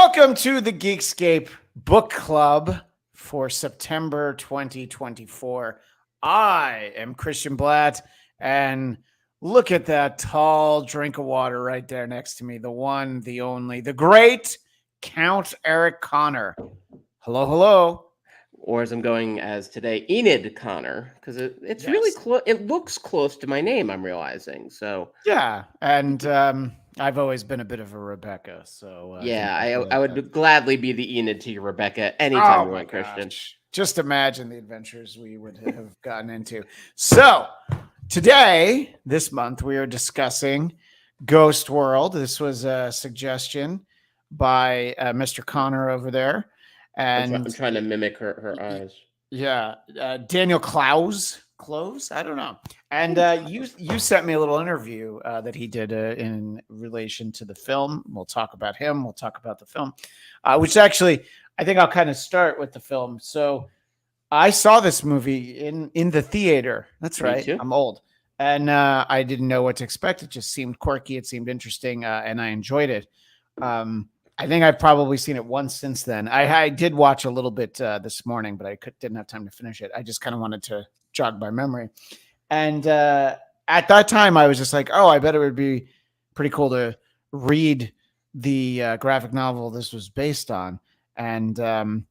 Welcome to the Geekscape Book Club for September 2024. I am Christian Bladt, and look at that tall drink of water right there next to me. The one, the only, the great Count Eric Conner. Hello, hello. Or as I'm going as today, Enid Connor, because it's really close. It looks close to my name, I'm realizing. So yeah, and I've always been a bit of a Rebecca, so I would gladly be the Enid to your Rebecca anytime you want, Christian. Just imagine the adventures we would have gotten into. So today, this month, we are discussing Ghost World. This was a suggestion by Mr. Connor over there. And I'm trying to mimic her eyes. Yeah. Daniel Clowes. I don't know. And you sent me a little interview that he did in relation to the film. We'll talk about him. We'll talk about the film, which actually, I think I'll kind of start with the film. So I saw this movie in the theater. That's right. Me too. I'm old. And I didn't know what to expect. It just seemed quirky. It seemed interesting. And I enjoyed it. I think I've probably seen it once since then. I did watch a little bit this morning, but I didn't have time to finish it. I just kind of wanted to jog my memory. And at that time, I was just like, oh, I bet it would be pretty cool to read the graphic novel this was based on. And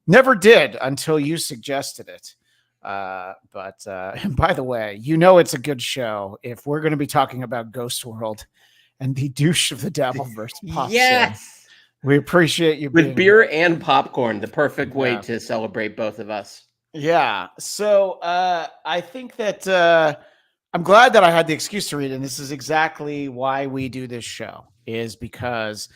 never did until you suggested it. But by the way, you know it's a good show if we're going to be talking about Ghost World and the douche of the Dabbleverse pops Yes. in. We appreciate you with beer and popcorn, the perfect way to celebrate both of us. Yeah. So I think that I'm glad that I had the excuse to read it. And this is exactly why we do this show, is because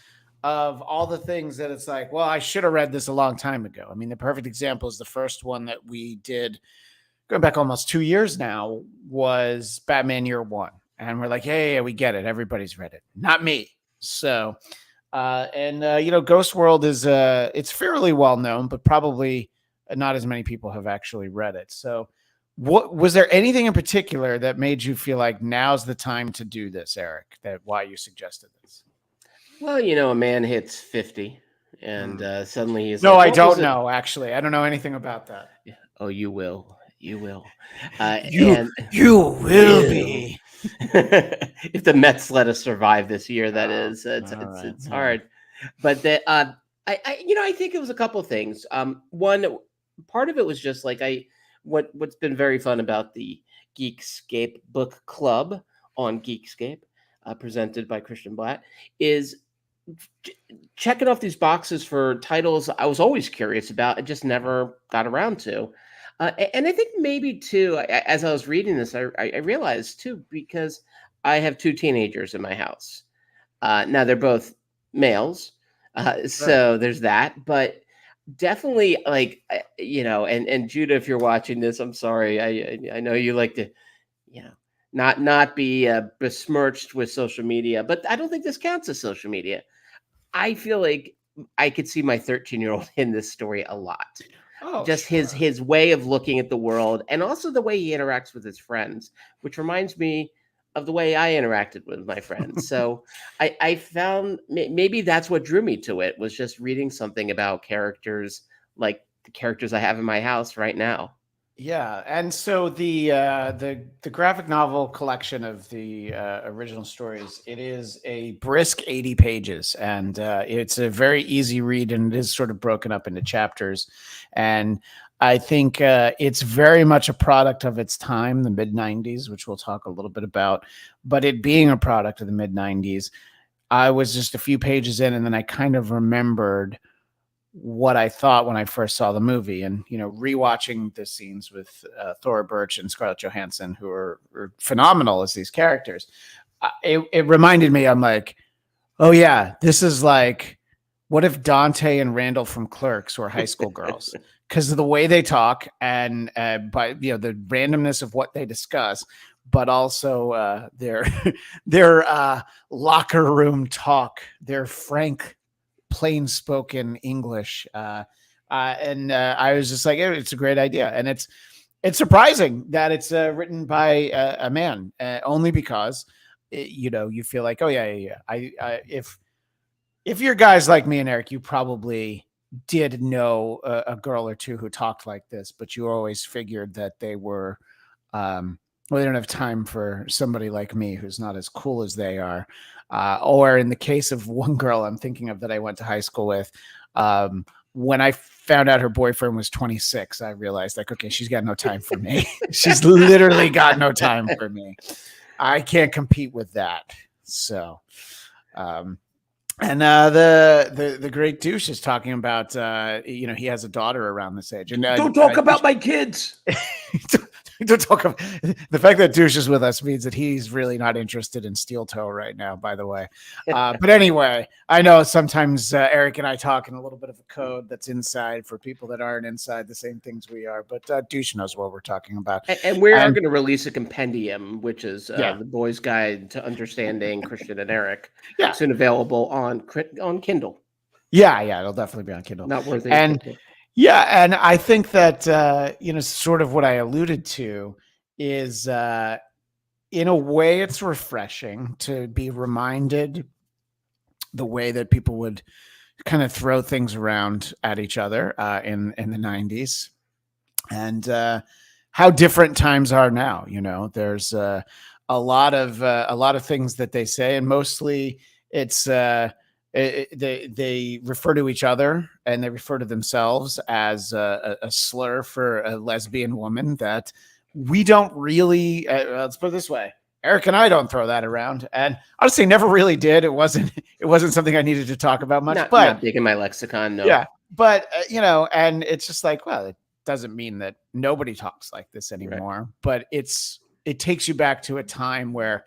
of all the things that it's like, well, I should have read this a long time ago. I mean, the perfect example is the first one that we did going back almost 2 years now was Batman Year One. And we're like, yeah, we get it. Everybody's read it. Not me. So Ghost World is it's fairly well known, but probably not as many people have actually read it. So what was there anything in particular that made you feel like now's the time to do this, Eric, that why you suggested this? Well, a man hits 50 and suddenly he's no, like, I don't know. Actually, I don't know anything about that. Yeah. Oh, you will. You will. You will be. If the Mets let us survive this year, that is, it's hard. But I think it was a couple of things. One part of it was just like what's been very fun about the Geekscape Book Club on Geekscape, presented by Christian Bladt, is checking off these boxes for titles I was always curious about and just never got around to. And I think maybe too, as I was reading this, I realized too, because I have two teenagers in my house. Now they're both males, so there's that. But definitely, and Judah, if you're watching this, I'm sorry. I know you like to, not be besmirched with social media, but I don't think this counts as social media. I feel like I could see my 13-year-old in this story a lot. Oh, just sure. his way of looking at the world, and also the way he interacts with his friends, which reminds me of the way I interacted with my friends. So I found maybe that's what drew me to it, was just reading something about characters like the characters I have in my house right now. Yeah, and so the graphic novel collection of the original stories, it is a brisk 80 pages, and it's a very easy read, and it is sort of broken up into chapters. And I think it's very much a product of its time, the mid-90s, which we'll talk a little bit about. But it being a product of the mid-90s, I was just a few pages in, and then I kind of remembered what I thought when I first saw the movie, and rewatching the scenes with Thora Birch and Scarlett Johansson, who are phenomenal as these characters, it reminded me. I'm like, oh yeah, this is like, what if Dante and Randall from Clerks were high school girls? Because of the way they talk, and by the randomness of what they discuss, but also their locker room talk, their frank, plain spoken English. And I was just like, it's a great idea. And it's surprising that it's written by a man, only because, you feel like, oh yeah. if you're guys like me and Eric, you probably did know a girl or two who talked like this, but you always figured that they were, well, they don't have time for somebody like me who's not as cool as they are. Or in the case of one girl I'm thinking of that I went to high school with, when I found out her boyfriend was 26, I realized like, okay, she's got no time for me. She's literally got no time for me. I can't compete with that. So, and the great douche is talking about he has a daughter around this age. And don't talk about my kids. Don't talk about the fact that douche is with us means that he's really not interested in steel toe right now, by the way. But anyway, I know sometimes Eric and I talk in a little bit of a code that's inside for people that aren't inside the same things we are. But douche knows what we're talking about. And we are going to release a compendium, which is the Boys Guide to Understanding Christian and Eric. Yeah, soon available on Kindle. Yeah, it'll definitely be on Kindle. Not worth it. And yeah, and I think that sort of what I alluded to is in a way it's refreshing to be reminded the way that people would kind of throw things around at each other in the 90s, and how different times are now. There's a lot of things that they say, and mostly it's they refer to each other and they refer to themselves as a slur for a lesbian woman that we don't really, let's put it this way. Eric and I don't throw that around, and honestly never really did. It wasn't something I needed to talk about much, but not big in my lexicon. No. Yeah. But, and it's just like, well, it doesn't mean that nobody talks like this anymore, but it takes you back to a time where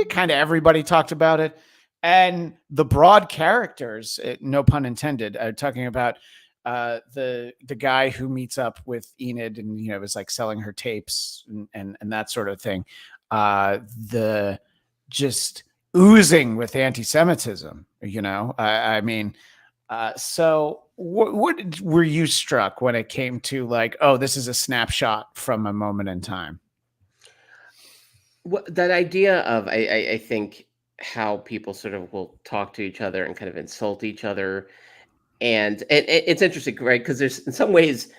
kind of everybody talked about it. And the broad characters, no pun intended, talking about the guy who meets up with Enid and is like selling her tapes and that sort of thing. The just oozing with anti-Semitism. I mean, so what were you struck when it came to like, oh, this is a snapshot from a moment in time? Well, that idea of I think how people sort of will talk to each other and kind of insult each other. And it's interesting, right? Because there's in some ways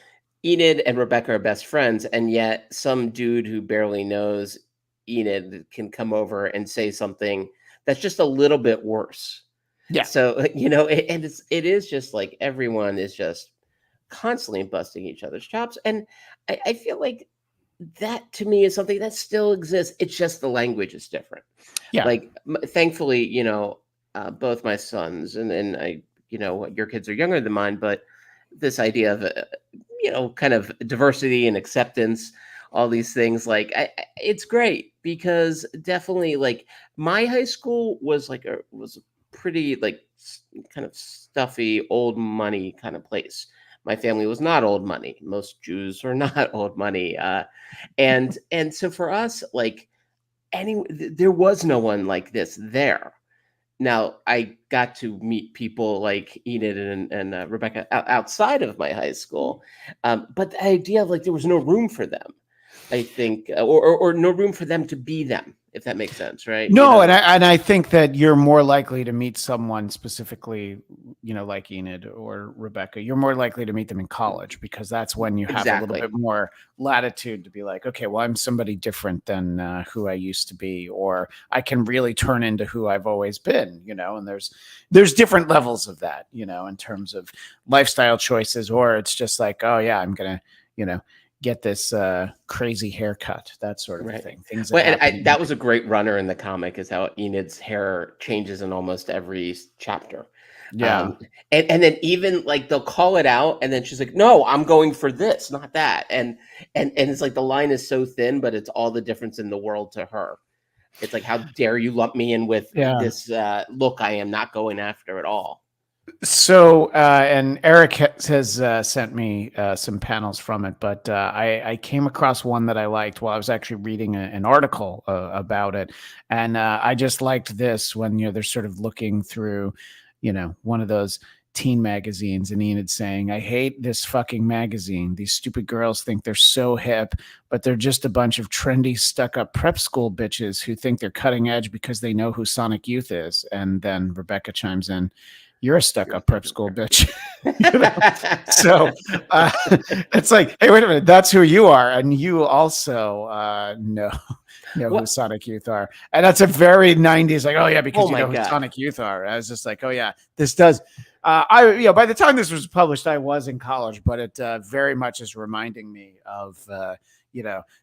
Enid and Rebecca are best friends, and yet some dude who barely knows Enid can come over and say something that's just a little bit worse. Yeah. So, and it is just like everyone is just constantly busting each other's chops. And I feel like that to me is something that still exists. It's just the language is different. Yeah. Like, thankfully, both my sons and I, your kids are younger than mine, but this idea of, kind of diversity and acceptance, all these things, like, it's great because definitely like my high school was was pretty like kind of stuffy, old money kind of place. My family was not old money. Most Jews are not old money. And so for us, like, there was no one like this there. Now I got to meet people like Enid and Rebecca outside of my high school. But the idea of like, there was no room for them, I think, or no room for them to be them, if that makes sense. Right. No. And I think that you're more likely to meet someone specifically, like Enid or Rebecca, you're more likely to meet them in college because that's when you have a little bit more latitude to be like, okay, well, I'm somebody different than who I used to be, or I can really turn into who I've always been, and there's different levels of that, in terms of lifestyle choices, or it's just like, oh yeah, I'm going to, get this crazy haircut, that sort of thing. Things that was a great runner in the comic, is how Enid's hair changes in almost every chapter. Yeah. And then even like they'll call it out and then she's like, no, I'm going for this, not that. And it's like the line is so thin, but it's all the difference in the world to her. It's like, how dare you lump me in with this look I am not going after at all. So, and Eric has sent me some panels from it, but I came across one that I liked while I was actually reading an article about it. And I just liked this when, they're sort of looking through, one of those teen magazines, and Enid saying, I hate this fucking magazine. These stupid girls think they're so hip, but they're just a bunch of trendy, stuck-up prep school bitches who think they're cutting edge because they know who Sonic Youth is. And then Rebecca chimes in, you're a stuck-up prep school bitch. So it's like, hey, wait a minute, that's who you are, and you also know who Sonic Youth are, and that's a very 90s, like, oh yeah, because you know who Sonic Youth are. I was just like, oh yeah, this does. By the time this was published, I was in college, but it very much is reminding me of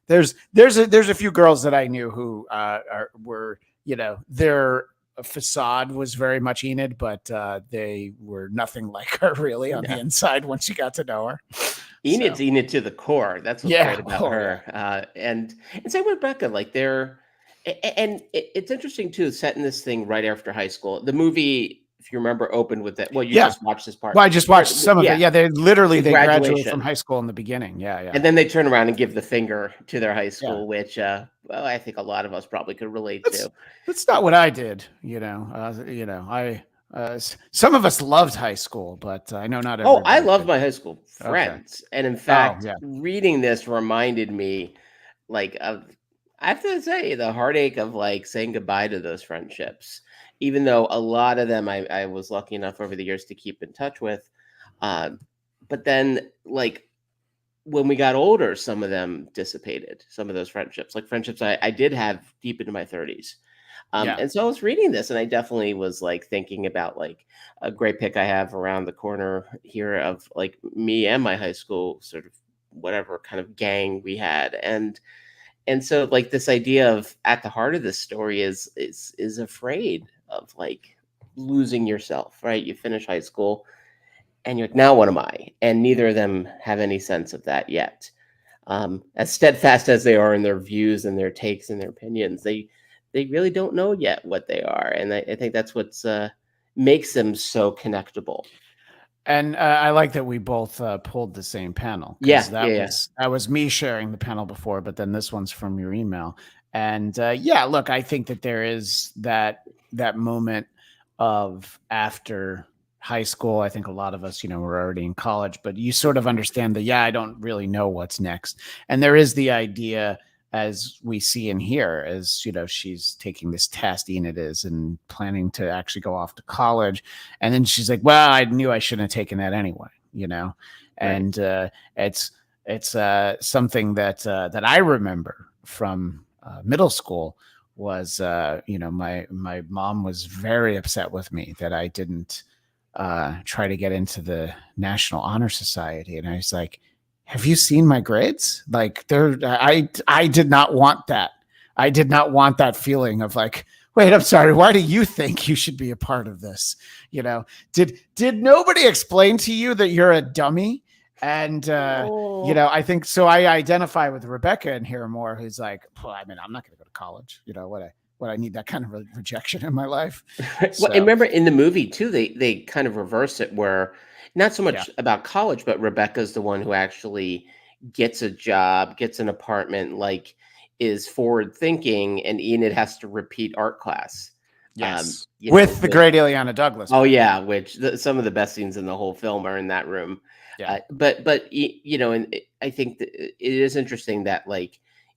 there's a few girls that I knew who were their facade was very much Enid, but they were nothing like her really on the inside once you got to know her. Enid's Enid to the core. That's what's great about her. And same with Becca. Like it's interesting too, setting this thing right after high school. The movie, if you remember, opened with that. Well, you just watched this part. Well, I just watched some of it. Yeah, they graduate from high school in the beginning. Yeah. And then they turn around and give the finger to their high school, which I think a lot of us probably could relate to. That's not what I did. Some of us loved high school, but I know not everybody. Oh, I loved my high school friends. Okay. And in fact, reading this reminded me I have to say, the heartache of saying goodbye to those friendships, even though a lot of them I was lucky enough over the years to keep in touch with. But then when we got older, some of them dissipated, some of those friendships, friendships I did have deep into my 30s. And so I was reading this, and I definitely was thinking about a great pick I have around the corner here of me and my high school sort of whatever kind of gang we had. And so this idea of at the heart of this story is afraid of losing yourself, right? You finish high school and you're now, what am I? And neither of them have any sense of that yet. As steadfast as they are in their views and their takes and their opinions, they really don't know yet what they are. And I think that's what's makes them so connectable. And I like that we both pulled the same panel. That was me sharing the panel before, but then this one's from your email. And look, I think that there is that moment of after high school. I think a lot of us, we're already in college, but you sort of understand that, I don't really know what's next. And there is the idea, as we see and hear, as she's taking this test, Enid is, and planning to actually go off to college, and then she's like, well, I knew I shouldn't have taken that anyway, and it's something that I remember from middle school was my mom was very upset with me that I didn't try to get into the National Honor Society, and I was like, have you seen my grades? I did not want that. I did not want that feeling of wait, I'm sorry, why do you think you should be a part of this? Did nobody explain to you that you're a dummy? And I think so. I identify with Rebecca in here more, who's like, well, I mean, I'm not going to go to college. What I need that kind of rejection in my life. Well, and remember in the movie too, they kind of reverse it where not so much about college, but Rebecca's the one who actually gets a job, gets an apartment, is forward thinking, and Enid has to repeat art class. Yes, with the great Ileana Douglas. Oh yeah, which some of the best scenes in the whole film are in that room. Yeah, but and I think that it is interesting that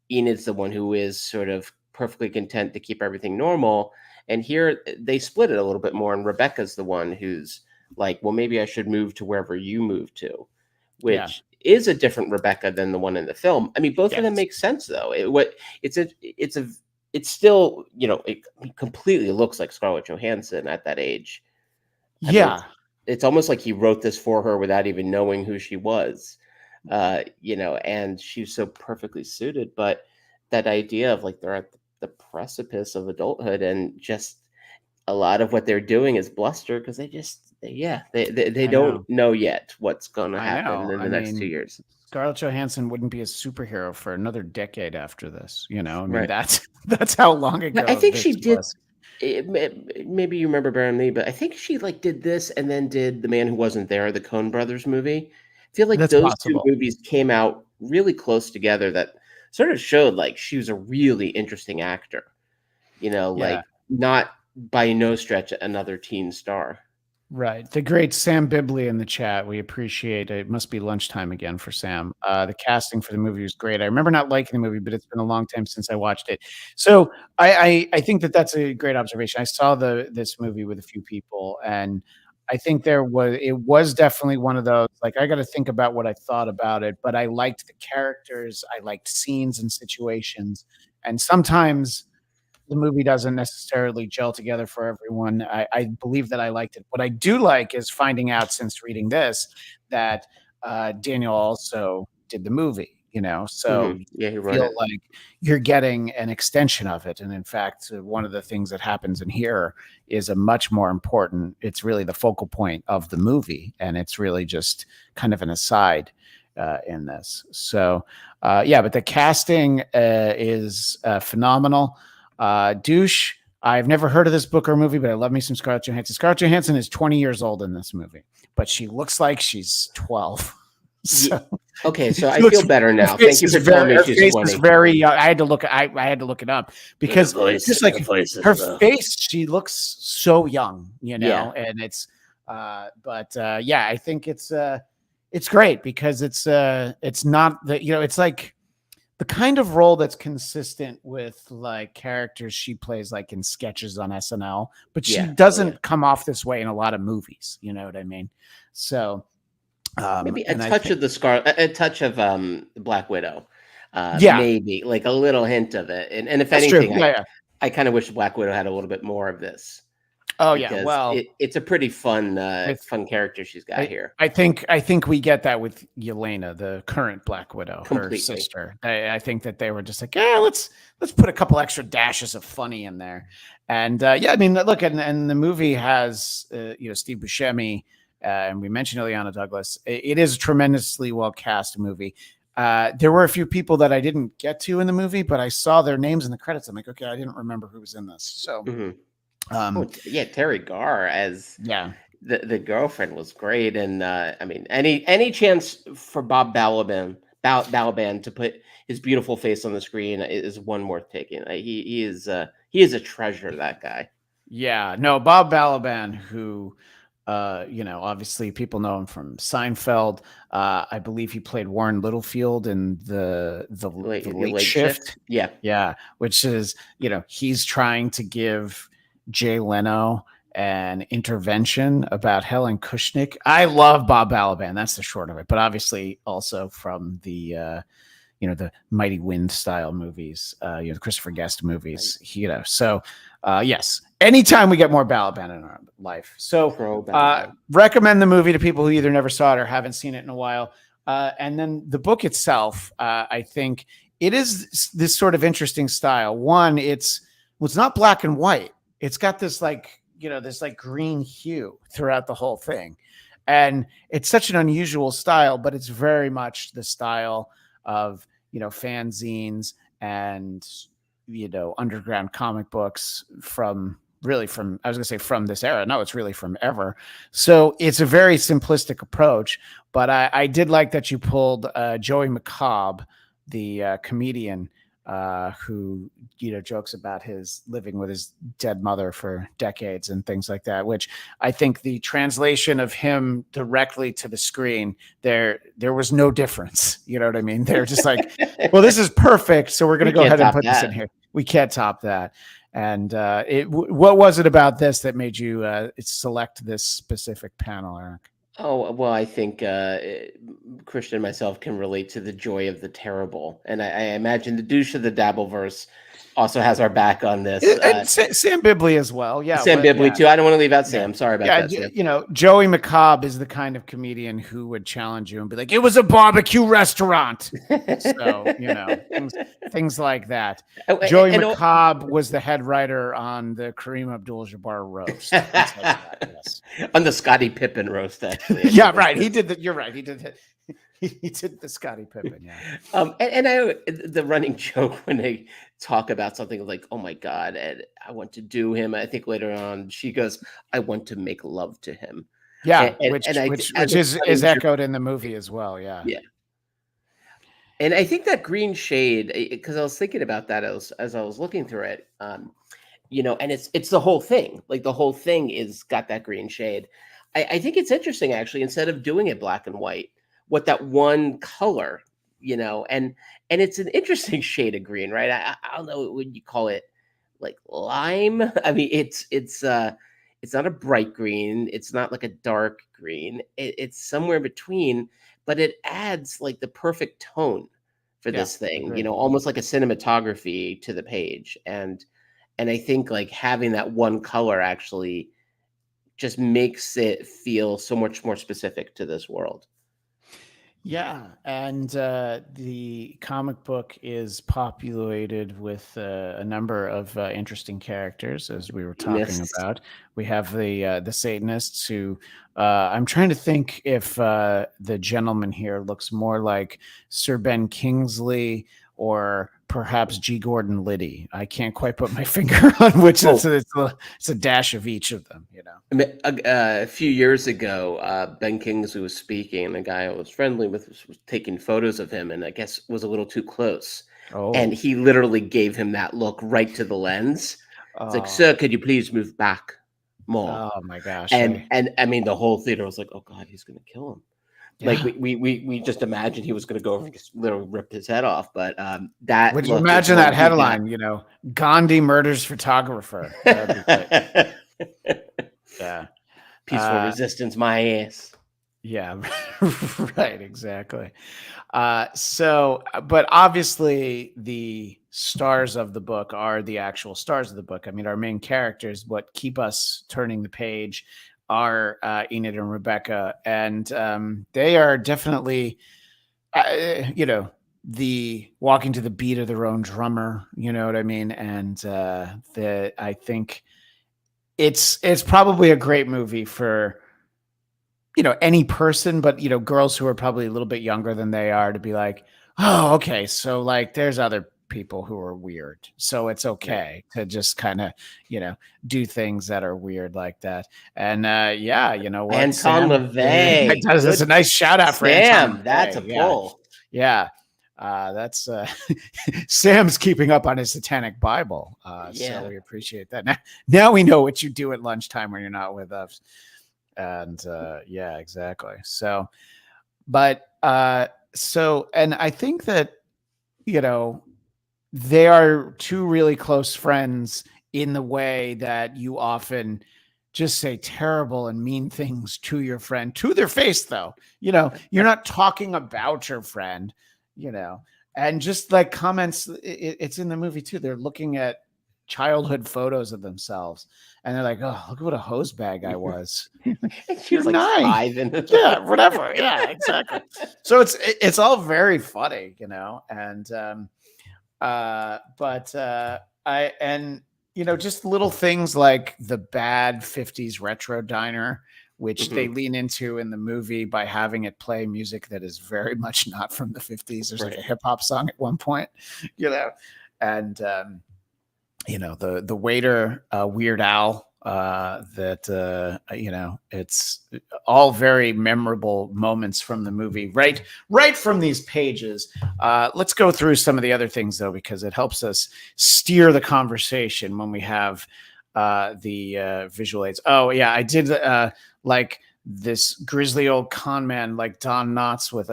Enid's the one who is sort of perfectly content to keep everything normal, and here they split it a little bit more, and Rebecca's the one who's well, maybe I should move to wherever you move to, which is a different Rebecca than the one in the film. I mean, both of them make sense though. It's still, it completely looks like Scarlett Johansson at that age. I mean, it's almost like he wrote this for her without even knowing who she was, and she's so perfectly suited. But that idea of they're at the precipice of adulthood, and just a lot of what they're doing is bluster because they don't know yet what's going to happen in the next 2 years. Scarlett Johansson wouldn't be a superhero for another decade after this. I mean, that's how long ago. I think she did. Maybe you remember better than me, but I think she did this and then did The Man Who Wasn't There, the Coen Brothers movie. I feel like those two movies came out really close together. That sort of showed she was a really interesting actor. Not by no stretch another teen star. Right. The great Sam Bibley in the chat. We appreciate it. It must be lunchtime again for Sam. The casting for the movie was great. I remember not liking the movie, but it's been a long time since I watched it. So I think that that's a great observation. I saw this movie with a few people, and I think it was definitely one of those, like, I got to think about what I thought about it, but I liked the characters. I liked scenes and situations. And sometimes the movie doesn't necessarily gel together for everyone. I believe that I liked it. What I do like is finding out since reading this that Daniel also did the movie, so you Yeah, he wrote feel it. like you're getting an extension of it. And in fact, one of the things that happens in here is a much more important, it's really the focal point of the movie. And it's really just kind of an aside in this. So, yeah, but the casting is phenomenal. Douche, I've never heard of this book or movie, but I love me some Scarlett Johansson. Scarlett Johansson is 20 years old in this movie, but she looks like she's 12. So Okay, so I feel better now. Thank you for telling me she's 20. Is very young. I had to look it up because just like her face, she looks so young, Yeah. and it's yeah, I think it's great because it's not that, it's like the kind of role that's consistent with like characters she plays like in sketches on SNL, but she doesn't come off this way in a lot of movies. You know what I mean? So maybe a touch of a touch of Black Widow. Yeah. Maybe like a little hint of it. And if That's anything, true. I kind of wish Black Widow had a little bit more of this. Oh yeah, well, it's a pretty fun character she's got here. I think we get that with Yelena, the current Black Widow, her sister. I think that they were just like, yeah, let's put a couple extra dashes of funny in there, and yeah, I mean, look, and the movie has Steve Buscemi, and we mentioned Ileana Douglas. It is a tremendously well cast movie. There were a few people that I didn't get to in the movie, but I saw their names in the credits. I'm like, okay, I didn't remember who was in this, so. Terry Garr as the girlfriend was great, and I mean, any chance for Bob Balaban to put his beautiful face on the screen is one worth taking. He is a treasure, that guy. Yeah, no, Bob Balaban, who obviously people know him from Seinfeld. I believe he played Warren Littlefield in the Late Shift. Yeah, which is he's trying to give Jay Leno an intervention about Helen Kushnick. I love Bob Balaban. That's the short of it. But obviously also from the the Mighty Wind style movies, the Christopher Guest movies, So yes, anytime we get more Balaban in our life. So recommend the movie to people who either never saw it or haven't seen it in a while. And then the book itself, I think it is this sort of interesting style. One, it's not black and white. It's got this this green hue throughout the whole thing. And it's such an unusual style, but it's very much the style of, fanzines and, underground comic books from this era. No, it's really from ever. So it's a very simplistic approach, but I did like that you pulled Joey McCobb, the comedian, who jokes about his living with his dead mother for decades and things like that, which I think the translation of him directly to the screen, there was no difference. You know what I mean? They're just like, well, this is perfect, so we're going to go ahead and put this in here. We can't top that. And what was it about this that made you select this specific panel, Eric? Oh, well, I think Christian and myself can relate to the joy of the terrible. And I imagine the douche of the Dabbleverse also has our back on this. And Sam Bibley as well. Yeah. Sam Bibley too. I don't want to leave out Sam. Sorry about that. Sam. Joey McCobb is the kind of comedian who would challenge you and be like, it was a barbecue restaurant. So, things like that. Joey McCobb was the head writer on the Kareem Abdul-Jabbar roast. Like that, yes. On the Scottie Pippen roast, actually. Yeah, right. He did that. You're right. He did that. He did the Scottie Pippen, yeah. And the running joke when they talk about something like, oh my God, and I want to do him. I think later on she goes, I want to make love to him. Yeah, which is echoed in the movie as well. Yeah. Yeah. And I think that green shade, because I was thinking about that as I was looking through it, and it's the whole thing. Like the whole thing is got that green shade. I think it's interesting actually. Instead of doing it black and white, what that one color, and it's an interesting shade of green, right? I don't know, would you call it like lime? I mean, it's not a bright green. It's not like a dark green. It's somewhere between, but it adds like the perfect tone for Yeah, this thing, agree. almost like a cinematography to the page. And I think like having that one color actually just makes it feel so much more specific to this world. Yeah, and the comic book is populated with a number of interesting characters, as we were talking Mist. about. We have the Satanists who I'm trying to think if the gentleman here looks more like Sir Ben Kingsley or perhaps G. Gordon Liddy. I can't quite put my finger on which. Oh. It's a dash of each of them, I mean, a few years ago, Ben Kingsley was speaking, and the guy I was friendly with was taking photos of him, and I guess was a little too close. Oh, And he literally gave him that look right to the lens. It's like, sir, could you please move back more? oh my gosh! And I mean, the whole theater was like, oh God, he's going to kill him. Yeah. Like we just imagined he was going to go over and just literally rip his head off. But that would you look is imagine what that we headline? Gandhi murders photographer. That'd be great. Yeah. Peaceful resistance, my ass. Yeah, right, exactly. But obviously the stars of the book are the actual stars of the book. I mean, our main characters, what keep us turning the page, are Enid and Rebecca, and they are definitely, the walking to the beat of their own drummer. You know what I mean? And I think it's probably a great movie for any person, but girls who are probably a little bit younger than they are, to be like, oh, okay, so like there's other people who are weird, so it's okay to just kind of do things that are weird like that. And what, Anton LaVey. That's a nice shout out for Sam. Anton. That's a pull. Yeah. That's Sam's keeping up on his Satanic Bible. So we appreciate that. Now we know what you do at lunchtime when you're not with us. And yeah, exactly. So, but and I think that they are two really close friends in the way that you often just say terrible and mean things to your friend to their face, though. You're not talking about your friend, and just like comments. It's in the movie too. They're looking at childhood photos of themselves, and they're like, "Oh, look at what a hose bag I was." She was like 5 yeah, whatever. Yeah, exactly. So it's all very funny, and just little things like the bad 50s retro diner, which they lean into in the movie by having it play music that is very much not from the 50s. There's like a hip hop song at one point, and the waiter, Weird Al, it's all very memorable moments from the movie, right from these pages. Let's go through some of the other things, though, because it helps us steer the conversation when we have the visual aids. Oh yeah, I did like this grizzly old con man like Don Knotts with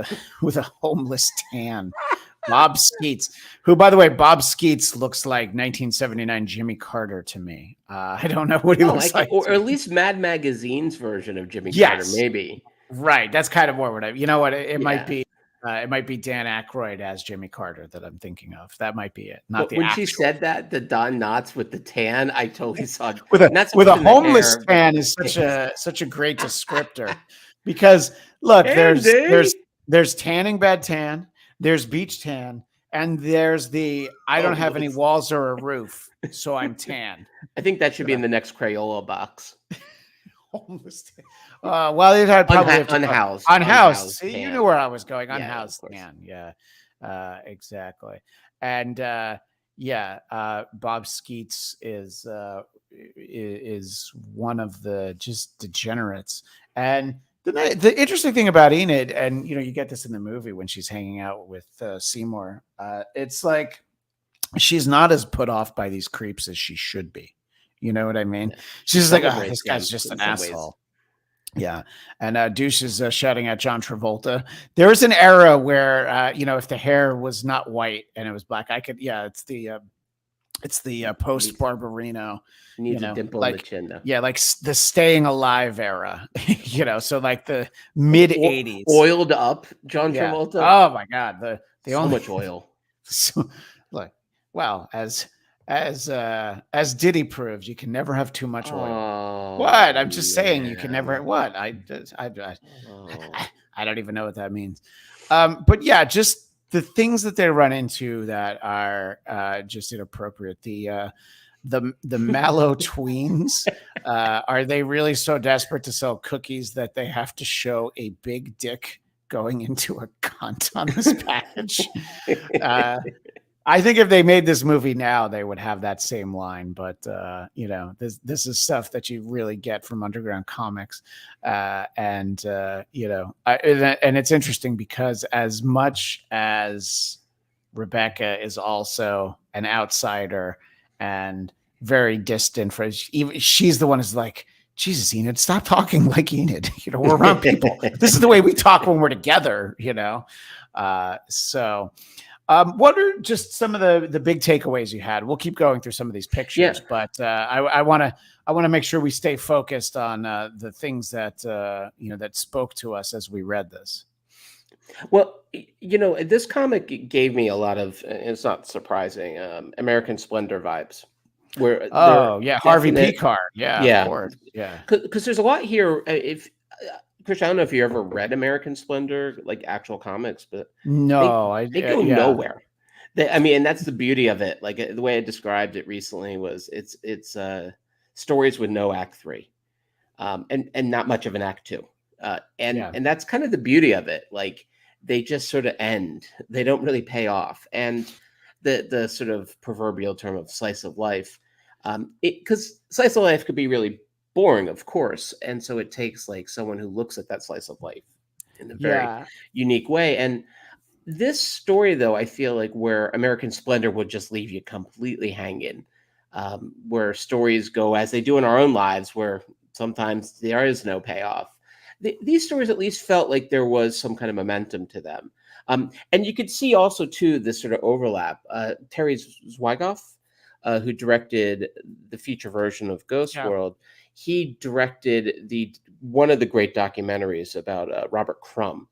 a homeless tan. Bob Skeets, who, by the way, Bob Skeets looks like 1979 Jimmy Carter to me. I don't know what he looks like. Or at least Mad Magazine's version of Jimmy Carter, maybe. Right. That's kind of more what it might be. It might be Dan Aykroyd as Jimmy Carter that I'm thinking of. That might be it. Not when she said that, the Don Knotts with the tan, I totally saw with a homeless tan is such a great descriptor. Because look, there's tanning bed tan. There's beach tan, and there's I don't have any walls or a roof, so I'm tan. I think that should be in the next Crayola box. Almost. Well, it had probably unhoused. Unhoused. See, you knew where I was going. Unhoused tan. Yeah, exactly. And Bob Skeets is one of the just degenerates. And the interesting thing about Enid, and you get this in the movie when she's hanging out with Seymour, it's like she's not as put off by these creeps as she should be. You know what I mean? She's like, oh, this guy's just an asshole. Yeah, and Douche is shouting at John Travolta. There was an era where if the hair was not white and it was black, I could. Yeah, it's the post Barbarino. Needs a dimple in the chin, though. Yeah, like the Staying Alive era. So like the mid '80s, oiled up John Travolta. Oh my God, the so much oil. So, look, well, as Diddy proved, you can never have too much oil. What? I'm just saying, you can never. What? I don't even know what that means. But yeah, just the things that they run into that are just inappropriate. The Mallow tweens. Are they really so desperate to sell cookies that they have to show a big dick going into a cunt on this package? I think if they made this movie now, they would have that same line. But this is stuff that you really get from underground comics, and it's interesting because as much as Rebecca is also an outsider and very distant, for even she's the one who's like, Jesus, Enid, stop talking like Enid. We're around people. This is the way we talk when we're together. What are just some of the big takeaways you had? We'll keep going through some of these pictures, but I want to make sure we stay focused on the things that that spoke to us as we read this. Well, this comic gave me a lot of, it's not surprising, American Splendor vibes. Where Harvey Pekar, of course, because there's a lot here. Chris, I don't know if you ever read American Splendor, like actual comics, but no, they go nowhere. And that's the beauty of it. Like the way I described it recently was it's stories with no act 3, and not much of an act 2, and that's kind of the beauty of it. Like they just sort of end. They don't really pay off, and the sort of proverbial term of slice of life, because slice of life could be really boring, of course, and so it takes like someone who looks at that slice of life in a very unique way. And this story, though, I feel like where American Splendor would just leave you completely hanging, where stories go as they do in our own lives, where sometimes there is no payoff. These stories at least felt like there was some kind of momentum to them. And you could see also, too, this sort of overlap. Terry Zwigoff, who directed the feature version of Ghost World, he directed one of the great documentaries about Robert Crumb.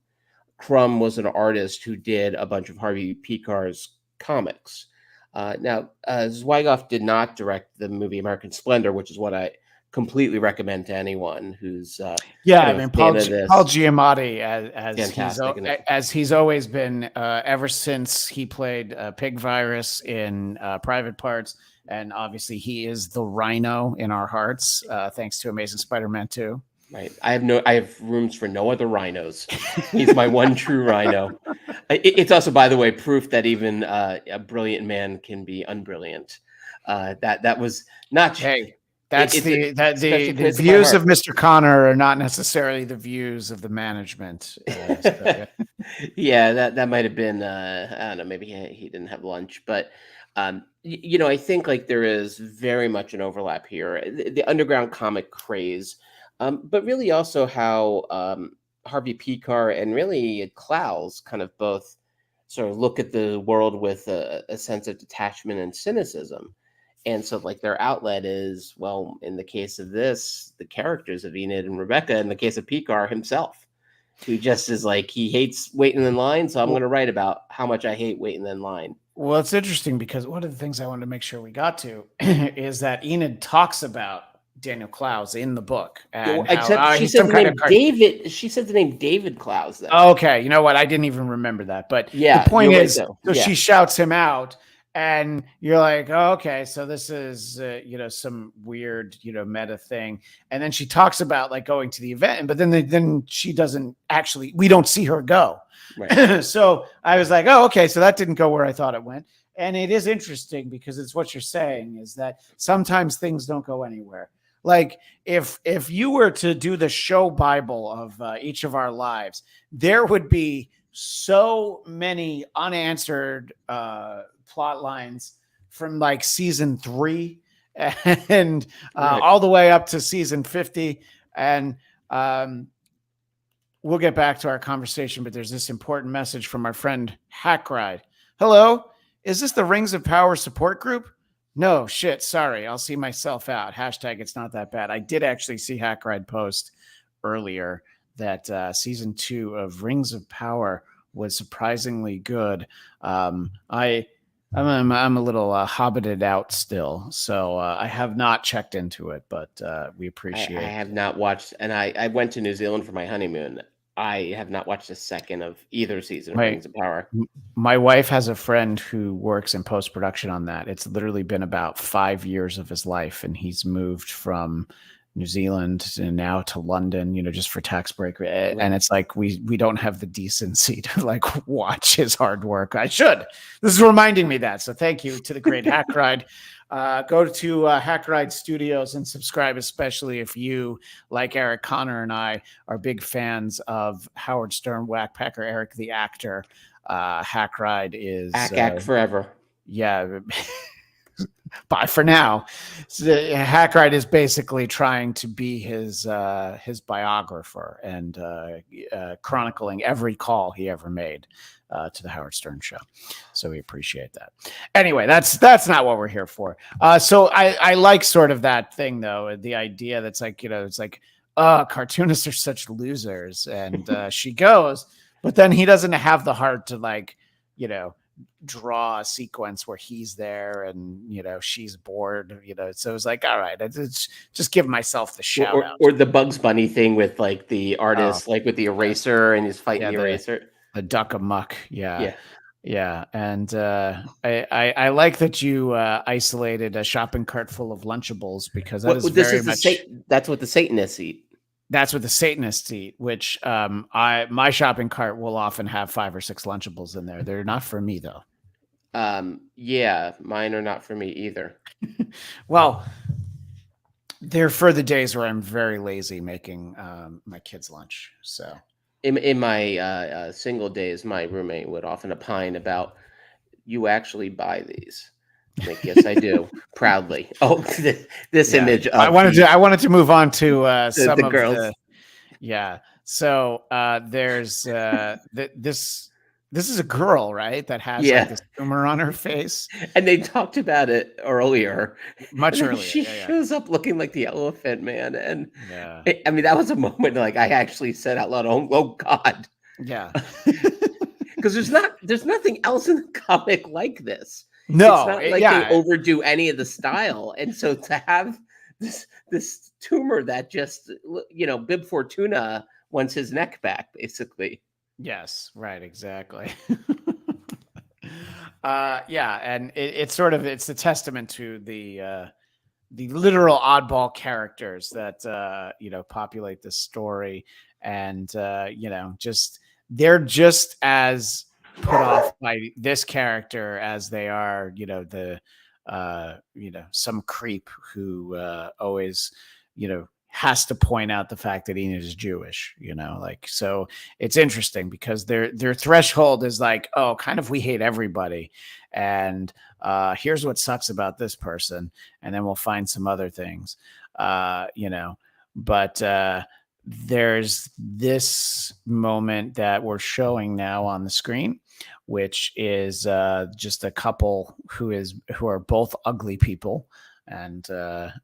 Crumb was an artist who did a bunch of Harvey Pekar's comics. Now, Zwigoff did not direct the movie American Splendor, which is what I completely recommend to anyone who's Paul Giamatti as he's always been ever since he played Pig Virus in Private Parts, and obviously he is the Rhino in our hearts, thanks to Amazing Spider-Man 2. Right. I have rooms for no other rhinos. He's my one true rhino. It's also, by the way, proof that even a brilliant man can be unbrilliant. That was not. Hey. The views of Mr. Conner are not necessarily the views of the management. That might have been, I don't know, maybe he didn't have lunch, but I think like there is very much an overlap here. The underground comic craze, but really also how Harvey Pekar and really Clowes kind of both sort of look at the world with a sense of detachment and cynicism. And so like their outlet is, well, in the case of this, the characters of Enid and Rebecca, in the case of Pekar himself, who just is like, he hates waiting in line. So I'm going to write about how much I hate waiting in line. Well, it's interesting because one of the things I wanted to make sure we got to is that Enid talks about Daniel Clowes in the book. And she said the name David. She said the name David Clowes. Okay. You know what? I didn't even remember that. But the point is, she shouts him out. And you're like, oh, okay, so this is, some weird, meta thing. And then she talks about like going to the event, but then she doesn't actually, we don't see her go. Right. So I was like, oh, okay, so that didn't go where I thought it went. And it is interesting because it's what you're saying is that sometimes things don't go anywhere. Like if you were to do the show Bible of each of our lives, there would be so many unanswered plot lines from like season 3 and all the way up to season 50. And We'll get back to our conversation, but there's this important message from our friend Hackride. Hello, is this the Rings of Power support group? No, shit, sorry, I'll see myself out. Hashtag it's not that bad. I did actually see Hackride post earlier that season 2 of Rings of Power was surprisingly good. I'm a little hobbited out still, so I have not checked into it, but we appreciate. I have not watched, and I went to New Zealand for my honeymoon. I have not watched a second of either season of Rings of Power. My wife has a friend who works in post-production on that. It's literally been about 5 years of his life, and he's moved from New Zealand and now to London, just for tax break. And it's like, we don't have the decency to like watch his hard work. I should. This is reminding me that. So thank you to the great Hackride. Go to Hackride Studios and subscribe, especially if you, like Eric Conner and I, are big fans of Howard Stern, Whackpacker Eric the actor. Hackride is Hack forever. Yeah. Bye for now. So Hackride is basically trying to be his biographer and chronicling every call he ever made to the Howard Stern show. So we appreciate that. Anyway, that's not what we're here for. So I like sort of that thing though, the idea that's like, it's like, cartoonists are such losers, and she goes, but then he doesn't have the heart to like, draw a sequence where he's there and she's bored, so it's like, all right, it's just give myself the shout out. Or the Bugs Bunny thing with like the artist, like with the eraser and he's fighting the eraser, the duck amuck. Yeah. And I like that you isolated a shopping cart full of Lunchables, because that that's what the Satanists eat. That's what the Satanists eat, which my shopping cart will often have 5 or 6 Lunchables in there. They're not for me though. Yeah, mine are not for me either. Well, they're for the days where I'm very lazy making my kids' lunch. So in my single days, my roommate would often opine about, you actually buy these. Like, yes, I do. Proudly. Oh, this image. Of I wanted to move on to some the of girls. So there's this is a girl, right? That has like this tumor on her face. And they talked about it earlier. Much earlier. She shows up looking like the Elephant Man. And I mean, that was a moment like I actually said out loud, oh God. Yeah. Because there's nothing else in the comic like this. No, it's not like they overdo any of the style. And so to have this tumor that just, Bib Fortuna wants his neck back, basically. Yes, right, exactly. And it's the testament to the literal oddball characters that populate this story, and they're just as put off by this character as they are, some creep who always, has to point out the fact that Enid is Jewish, so it's interesting because their threshold is like, oh, kind of, we hate everybody. And here's what sucks about this person. And then we'll find some other things, but there's this moment that we're showing now on the screen, which is just a couple who are both ugly people. And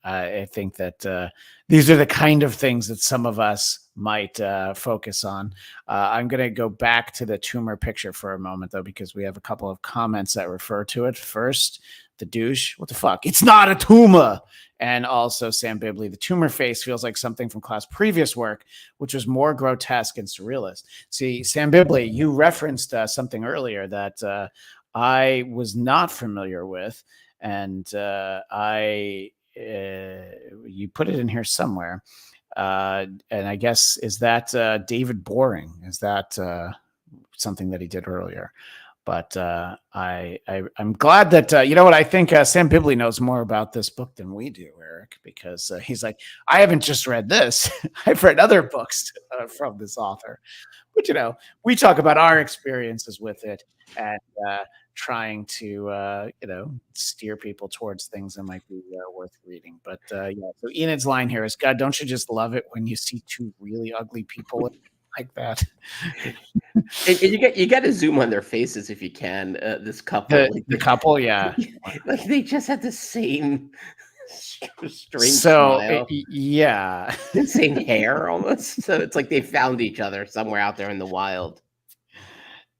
I think that these are the kind of things that some of us might focus on. I'm going to go back to the tumor picture for a moment, though, because we have a couple of comments that refer to it. First, the douche, what the fuck? It's not a tumor. And also Sam Bibley, the tumor face feels like something from Clowes' previous work, which was more grotesque and surrealist. See, Sam Bibley, you referenced something earlier that I was not familiar with. And you put it in here somewhere. And I guess, is that David Boring? Is that something that he did earlier? But I'm glad that, I think Sam Bibley knows more about this book than we do, Eric, because he's like, I haven't just read this. I've read other books from this author. But, we talk about our experiences with it. And trying to steer people towards things that might be worth reading. But so Enid's line here is, God, don't you just love it when you see two really ugly people like that? And you got to zoom on their faces if you can. This couple, The couple, yeah, like they just had the same strange so smile, yeah, the same hair almost. So it's like they found each other somewhere out there in the wild.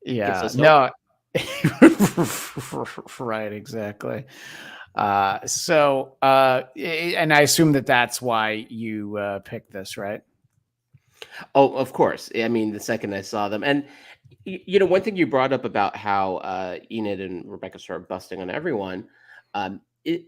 yeah, Gives us no, right, exactly. And I assume that's why you picked this, right? Oh, of course. I mean, the second I saw them, and one thing you brought up about how Enid and Rebecca start busting on everyone.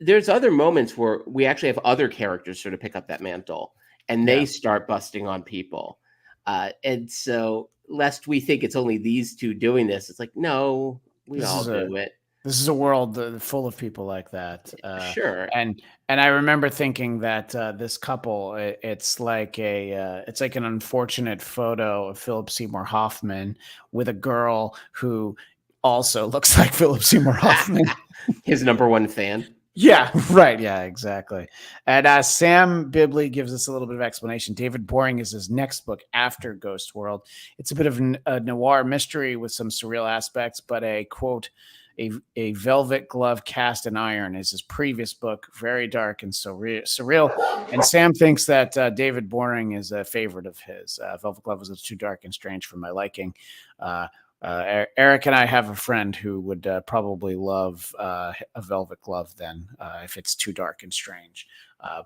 There's other moments where we actually have other characters sort of pick up that mantle, and they start busting on people. And so, lest we think it's only these two doing this, it's like, no, we all do it. This is a world full of people like that. Sure. And I remember thinking that this couple, it's like an unfortunate photo of Philip Seymour Hoffman with a girl who also looks like Philip Seymour Hoffman. His number one fan. Yeah, right. Yeah, exactly. And Sam Bibley gives us a little bit of explanation. David Boring is his next book after Ghost World. It's a bit of a noir mystery with some surreal aspects, but a quote, a velvet glove cast in iron is his previous book, very dark and surreal. And Sam thinks that David Boring is a favorite of his. Velvet Glove was too dark and strange for my liking. Eric and I have a friend who would probably love a Velvet Glove then if it's too dark and strange.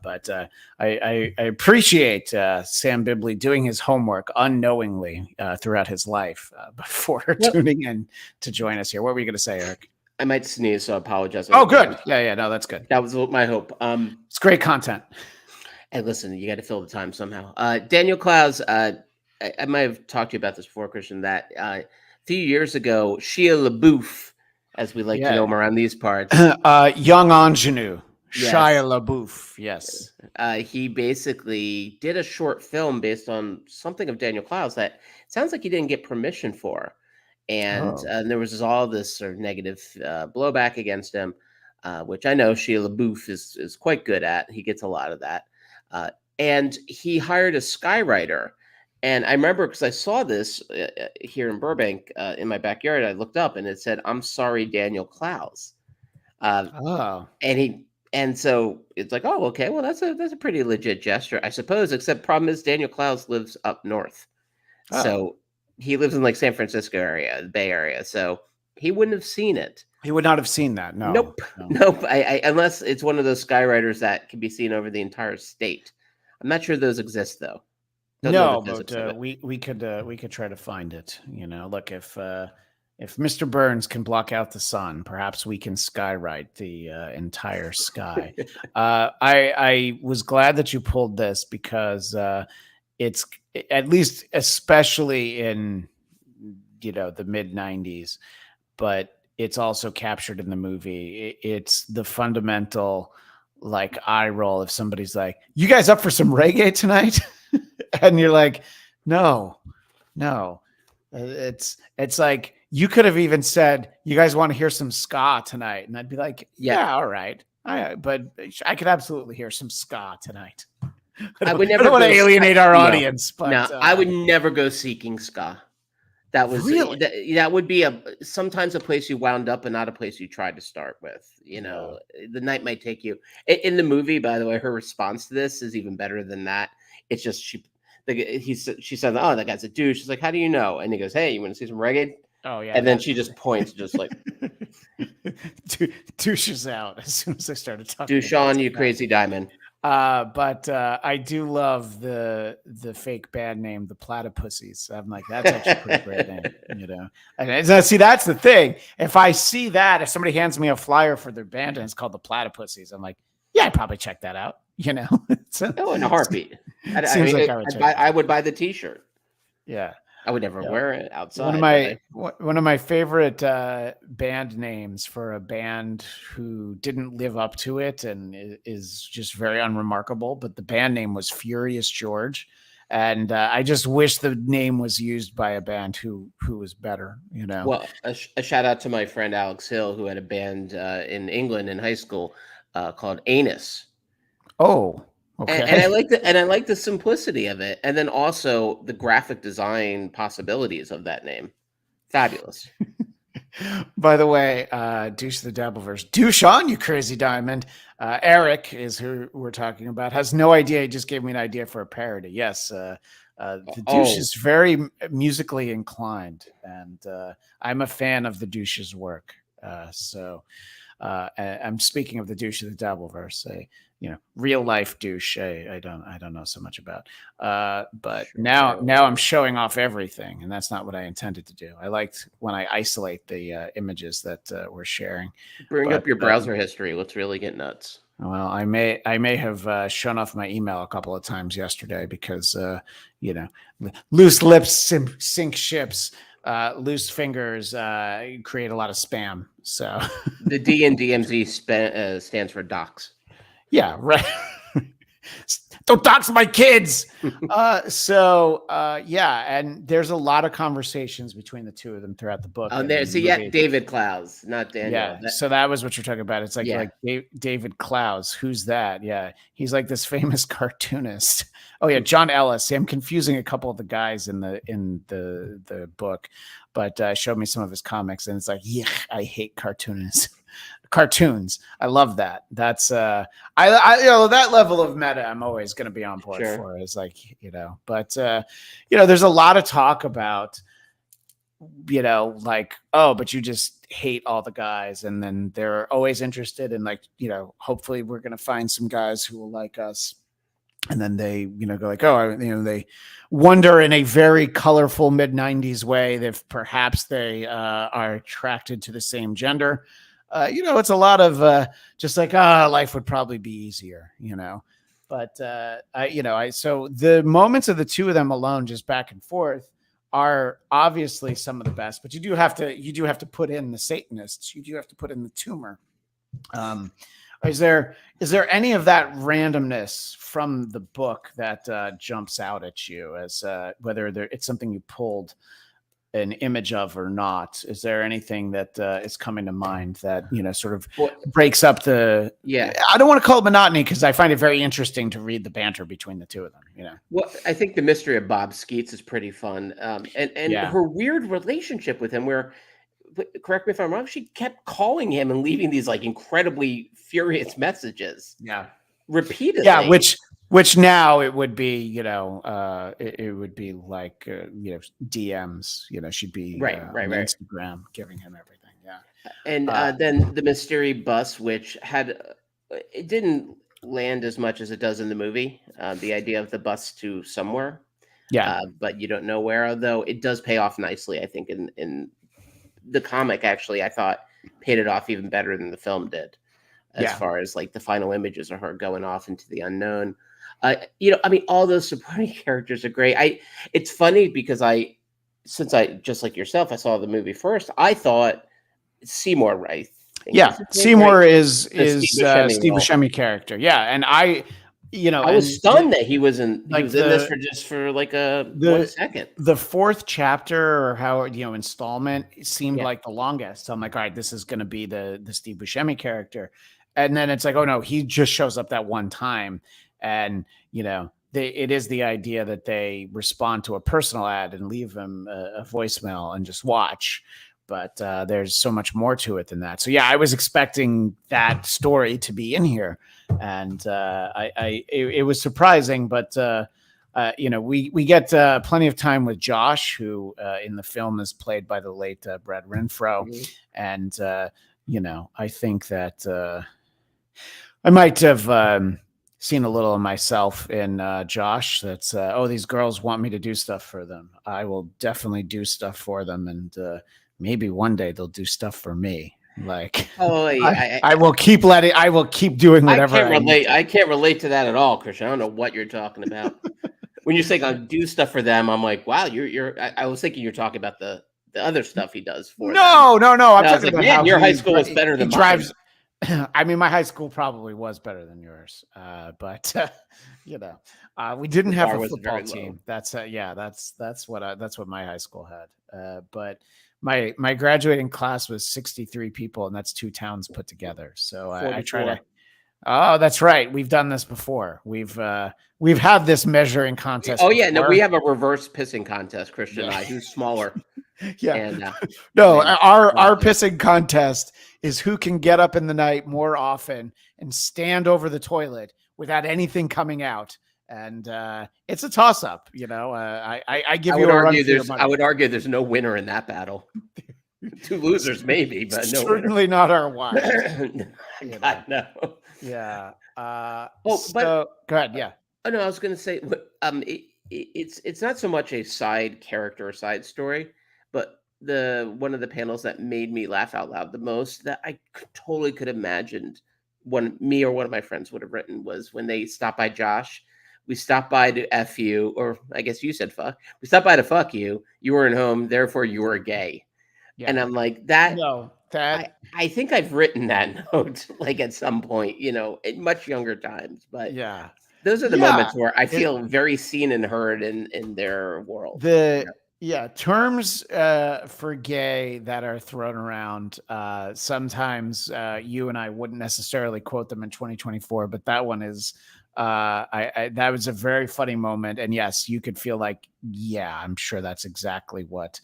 But I appreciate Sam Bibley doing his homework unknowingly throughout his life before tuning in to join us here. What were you going to say, Eric? I might sneeze, so I apologize. Oh, good. Yeah. No, that's good. That was my hope. It's great content. Hey, listen, you got to fill the time somehow. Daniel Clowes, I might have talked to you about this before, Christian, that a few years ago, Shia LaBeouf, as we like to know him around these parts. Young ingenue. Yes. Shia LaBeouf, yes. He basically did a short film based on something of Daniel Clowes that it sounds like he didn't get permission for. And there was all this sort of negative blowback against him, which I know Shia LaBeouf is quite good at. He gets a lot of that. And he hired a skywriter. And I remember because I saw this here in Burbank in my backyard. I looked up and it said, "I'm sorry, Daniel Clowes." And so it's like, oh, okay, well, that's a pretty legit gesture, I suppose. Except problem is Daniel Clowes lives up north, so he lives in like San Francisco area, the Bay Area. So he wouldn't have seen it. He would not have seen that. No. Nope. I unless it's one of those skywriters that can be seen over the entire state. I'm not sure those exist though. No, but we could try to find it. Look, if Mr. Burns can block out the sun, perhaps we can skywrite the entire sky. I was glad that you pulled this because it's at least, especially in the mid '90s, but it's also captured in the movie. It's the fundamental like eye roll if somebody's like, "You guys up for some reggae tonight?" And you're like, no. It's like you could have even said, "You guys want to hear some ska tonight?" And I'd be like, "Yeah, all right." But I could absolutely hear some ska tonight. I would never want to alienate our audience, but I would never go seeking ska. That was really that would be sometimes a place you wound up and not a place you tried to start with. The night might take you. In the movie, by the way, her response to this is even better than that. It's just she said, "Oh, that guy's a douche." She's like, "How do you know?" And he goes, "Hey, you want to see some reggae?" Oh yeah. And then she just points, just like douches out as soon as they started talking. Douche on, you crazy diamond. But I do love the fake band name, the Platypussies. I'm like, that's actually a pretty great name, And see, that's the thing. If I see that, if somebody hands me a flyer for their band and it's called the Platypussies, I'm like, yeah, I'd probably check that out. In a heartbit. I would buy the T-shirt. Yeah. I would never wear it outside. One of my favorite band names for a band who didn't live up to it and is just very unremarkable. But the band name was Furious George, And I just wish the name was used by a band who was better, Well, a shout out to my friend Alex Hill, who had a band in England in high school called Anus. Oh, okay. And I like the simplicity of it, and then also the graphic design possibilities of that name. Fabulous. By the way, Douche the Dabbleverse. Douche on, you crazy diamond. Eric is who we're talking about. Has no idea. He just gave me an idea for a parody. Yes, the Douche is very musically inclined, and I'm a fan of the Douche's work. So I'm speaking of the Douche of the Dabbleverse. Real life Douche. I don't know so much about. But sure, now I'm showing off everything, and that's not what I intended to do. I liked when I isolate the images that we're sharing. Bring up your browser history. Let's really get nuts. Well, I may have shown off my email a couple of times yesterday because loose lips sink ships. Loose fingers create a lot of spam. So the D in DMZ stands for docs. Yeah, right. Don't dox my kids. And there's a lot of conversations between the two of them throughout the book. David Clowes, not Daniel. Yeah, so that was what you're talking about. It's like David Clowes. Who's that? Yeah, he's like this famous cartoonist. Oh yeah, John Ellis. See, I'm confusing a couple of the guys in the book, but showed me some of his comics, and it's like, yeah, I hate cartoonists. Cartoons. I love that. That's I that level of meta I'm always going to be on board for. Is like, but there's a lot of talk about like, oh, but you just hate all the guys, and then they're always interested in like, hopefully we're going to find some guys who will like us. And then they, go like, oh, they wonder in a very colorful mid-90s way if perhaps they are attracted to the same gender. It's a lot of just like, life would probably be easier, But so the moments of the two of them alone, just back and forth, are obviously some of the best. But you do have to put in the Satanists. You do have to put in the tumor. Is there any of that randomness from the book that jumps out at you as whether it's something you pulled an image of or not? Is there anything that is coming to mind that sort of breaks up the? Yeah, I don't want to call it monotony because I find it very interesting to read the banter between the two of them. Well, I think the mystery of Bob Skeets is pretty fun, and her weird relationship with him, where, correct me if I'm wrong, she kept calling him and leaving these like incredibly furious messages. Yeah, repeatedly. Yeah, which now it would be, it would be like, DMs, she'd be right. Instagram giving him everything. Yeah. And then the mystery bus, which it didn't land as much as it does in the movie. The idea of the bus to somewhere. Yeah. But you don't know where, although it does pay off nicely. I think in the comic, actually, I thought paid it off even better than the film did. As far as like the final images of her going off into the unknown. All those supporting characters are great. It's funny because since I, just like yourself, I saw the movie first, I thought Seymour, right? Yeah. Seymour is Steve Buscemi character. Yeah. And I was stunned that he was in this for like 1 second. The fourth chapter or how, installment seemed like the longest. So I'm like, all right, this is going to be the Steve Buscemi character. And then it's like, oh no, he just shows up that one time. And, it is the idea that they respond to a personal ad and leave him a voicemail and just watch. But there's so much more to it than that. So yeah, I was expecting that story to be in here, and it was surprising. But we get plenty of time with Josh, who in the film is played by the late Brad Renfro, and I think that I might have seen a little of myself in Josh. That's these girls want me to do stuff for them. I will definitely do stuff for them, and maybe one day they'll do stuff for me. Like, I will keep doing whatever. I can't relate to that at all, Christian. I don't know what you're talking about. When you say I'll do stuff for them, I'm like, wow, I was thinking you're talking about the other stuff he does for them. No. I'm talking about your high school was better than mine. I mean, my high school probably was better than yours, but you know, we didn't The have bar a was football very low. team. That's that's what my high school had. But my graduating class was 63 people, and that's 2 towns put together. So I try to. 44. Oh, that's right. We've done this before. We've had this measuring contest. Oh yeah, no, before. we have a reverse pissing contest, Christian and Yeah. I, who's smaller. Yeah. And No, and our pissing contest is who can get up in the night more often and stand over the toilet without anything coming out. And it's a toss up, you know. I give you a run for your money. I would argue there's no winner in that battle. 2 losers maybe, but no Certainly not our wives. God, no. Yeah. But go ahead. Yeah. Oh no, I was going to say, it's not so much a side character or side story, but one of the panels that made me laugh out loud the most that I totally could have imagined me or one of my friends would have written was when they stopped by Josh. We stopped by to F you, or I guess you said fuck. We stopped by to fuck you. You weren't home, therefore you were gay. Yeah. And I'm like, that. No, that I think I've written that note like at some point, in much younger times. But yeah. those are the moments where I feel very seen and heard in their world. Terms for gay that are thrown around. Sometimes you and I wouldn't necessarily quote them in 2024, but that one is that was a very funny moment. And yes, you could feel like, yeah, I'm sure that's exactly what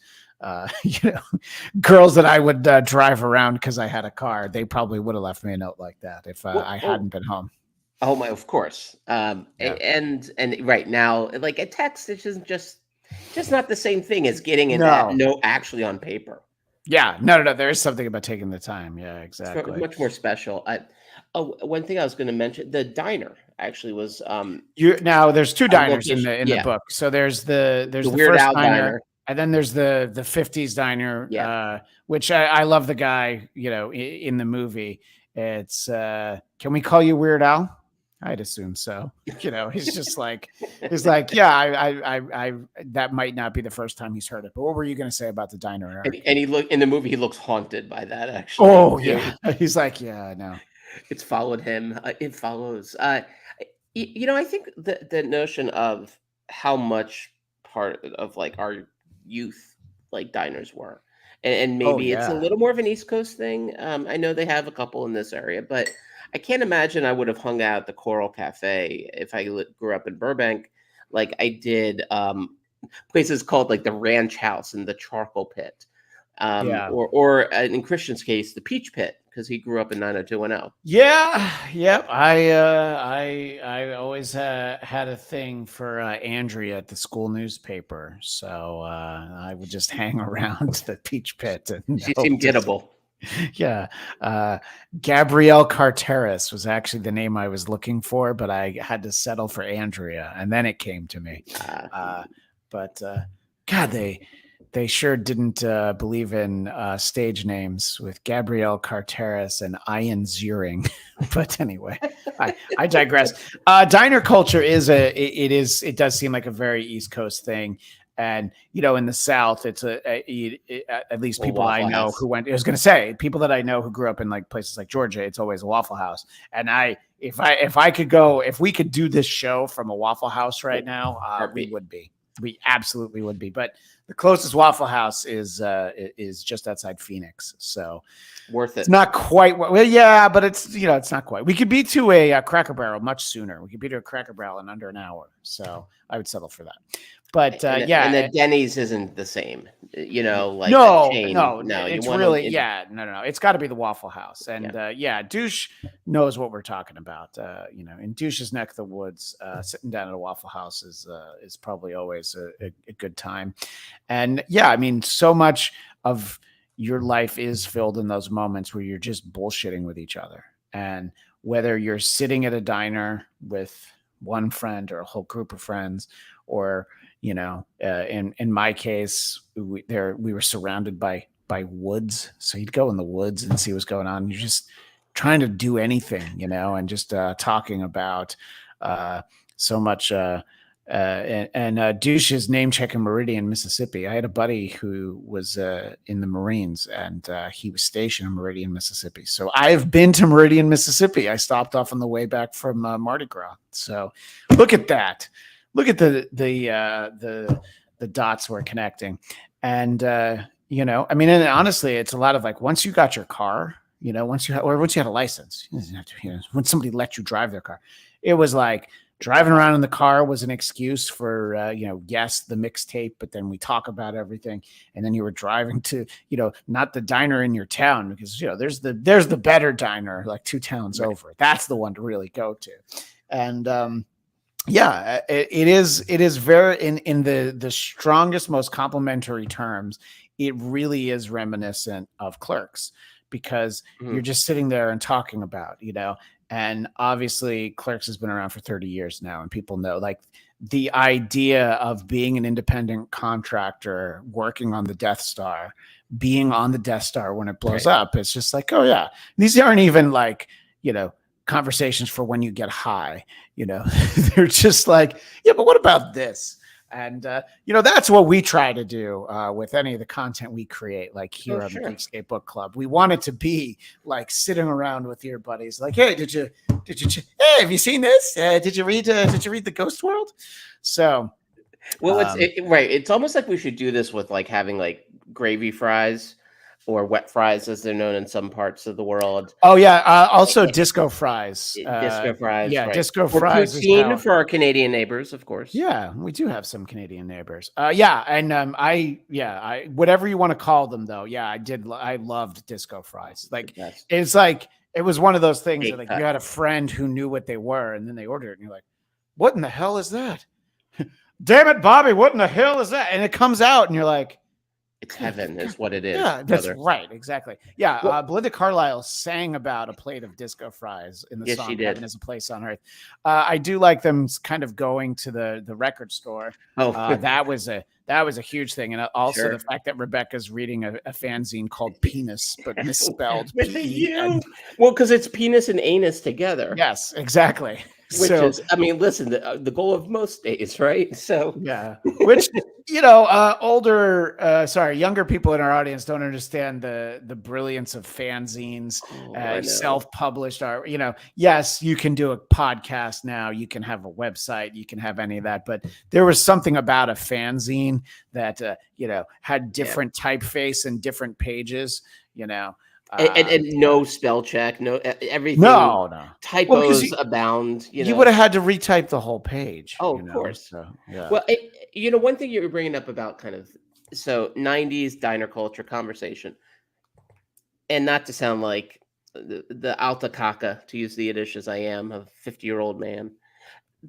girls that I would drive around because I had a car, they probably would have left me a note like that if I hadn't been home. Oh my, of course. And right now, like a text, it's just not the same thing as getting it that note actually on paper. Yeah, no. There is something about taking the time. Yeah, exactly. It's much more special. One thing I was going to mention, the diner actually was. Now there's 2 diners in the book. So there's the Weird first Al diner. And then there's the 50s diner, which I love the guy, in the movie. It's can we call you Weird Al? I'd assume so. He's just like, yeah, I that might not be the first time he's heard it. But what were you going to say about the diner? And he in the movie, he looks haunted by that actually. Oh yeah, he's like, yeah, I know. It's followed him. It follows. I think the notion of how much part of like our youth like diners were, and maybe it's a little more of an East Coast thing. I know they have a couple in this area, but I can't imagine I would have hung out at the Coral Cafe if I grew up in Burbank, like I did. Places called like the Ranch House and the Charcoal Pit, or in Christian's case, the Peach Pit, because he grew up in 90210. Yeah, yep. I always had a thing for Andrea at the school newspaper, so I would just hang around the Peach Pit. And she seemed gettable. Yeah. Gabrielle Carteris was actually the name I was looking for, but I had to settle for Andrea, and then it came to me. But God, they sure didn't believe in stage names with Gabrielle Carteris and Ian Ziering. But anyway, I digress. Diner culture it does seem like a very East Coast thing. And, in the South, it's at least people I know who went, I was going to say people that I know who grew up in like places like Georgia, it's always a Waffle House. And if we could do this show from a Waffle House right now, we absolutely would be. But the closest Waffle House is just outside Phoenix. So worth it. It's not quite but it's not quite. We could be to a Cracker Barrel much sooner. We could be to a Cracker Barrel in under an hour. So I would settle for that. But and the Denny's isn't the same, like no, chain. No, it's really no. It's got to be the Waffle House, and Douche knows what we're talking about. In Douche's neck of the woods, sitting down at a Waffle House is probably always a good time, and so much of your life is filled in those moments where you're just bullshitting with each other, and whether you're sitting at a diner with one friend or a whole group of friends, or in my case, we were surrounded by woods. So you'd go in the woods and see what's going on. You're just trying to do anything, and just talking about so much douche is name checking Meridian, Mississippi. I had a buddy who was in the Marines, and he was stationed in Meridian, Mississippi. So I've been to Meridian, Mississippi. I stopped off on the way back from Mardi Gras. So look at that. Look at the dots we're connecting. And you know, I mean, and honestly, it's a lot of like once you got your car, you know, once you had a license, you have to, you know, when somebody let you drive their car, it was like driving around in the car was an excuse for, you know, yes, the mixtape, but then we talk about everything. And then you were driving to, you know, not the diner in your town because, you know, there's the better diner like 2 towns over. That's the one to really go to. And, yeah, it is very in the strongest, most complimentary terms. It really is reminiscent of Clerks because you're just sitting there and talking about, you know, and obviously Clerks has been around for 30 years now. And people know like the idea of being an independent contractor working on the Death Star, being on the Death Star when it blows up. It's just like, oh, yeah, these aren't even like, you know, conversations for when you get high, you know, they're just like, yeah, but what about this? And, you know, that's what we try to do with any of the content we create, like here on the Geekscape Book Club. We want it to be like sitting around with your buddies, like, hey, hey, have you seen this? Did you read the Ghost World? So, well, it's almost like we should do this with like having like gravy fries or wet fries, as they're known in some parts of the world. Oh yeah, also disco fries. Disco fries, yeah, right. disco fries. Poutine for our Canadian neighbors, of course. Yeah, we do have some Canadian neighbors. Yeah, and I whatever you want to call them, though. Yeah, I loved disco fries. Like it's like it was one of those things that like you had a friend who knew what they were, and then they ordered it, and you're like, "What in the hell is that? Damn it, Bobby! What in the hell is that?" And it comes out, and you're like. It's heaven is what it is. Yeah, that's right. Exactly. Yeah. Well, Belinda Carlisle sang about a plate of disco fries in the song Heaven is a Place on Earth. I do like them kind of going to the record store. That was a huge thing. And also the fact that Rebecca's reading a fanzine called Penis, but misspelled. Well, because it's penis and anus together. Yes, exactly. Which is, I mean, listen, the goal of most days, right? So yeah, which you know, younger people in our audience don't understand the brilliance of fanzines, self-published art. You know, yes, you can do a podcast now, you can have a website, you can have any of that, but there was something about a fanzine that you know had different typeface and different pages. You know. And no spell check, no everything. No typos abound. You would have had to retype the whole page. Oh, of course. So, yeah. Well, you know, one thing you were bringing up about kind of 90s diner culture conversation, and not to sound like the alta caca, to use the Yiddish as I am, a 50-year-old man.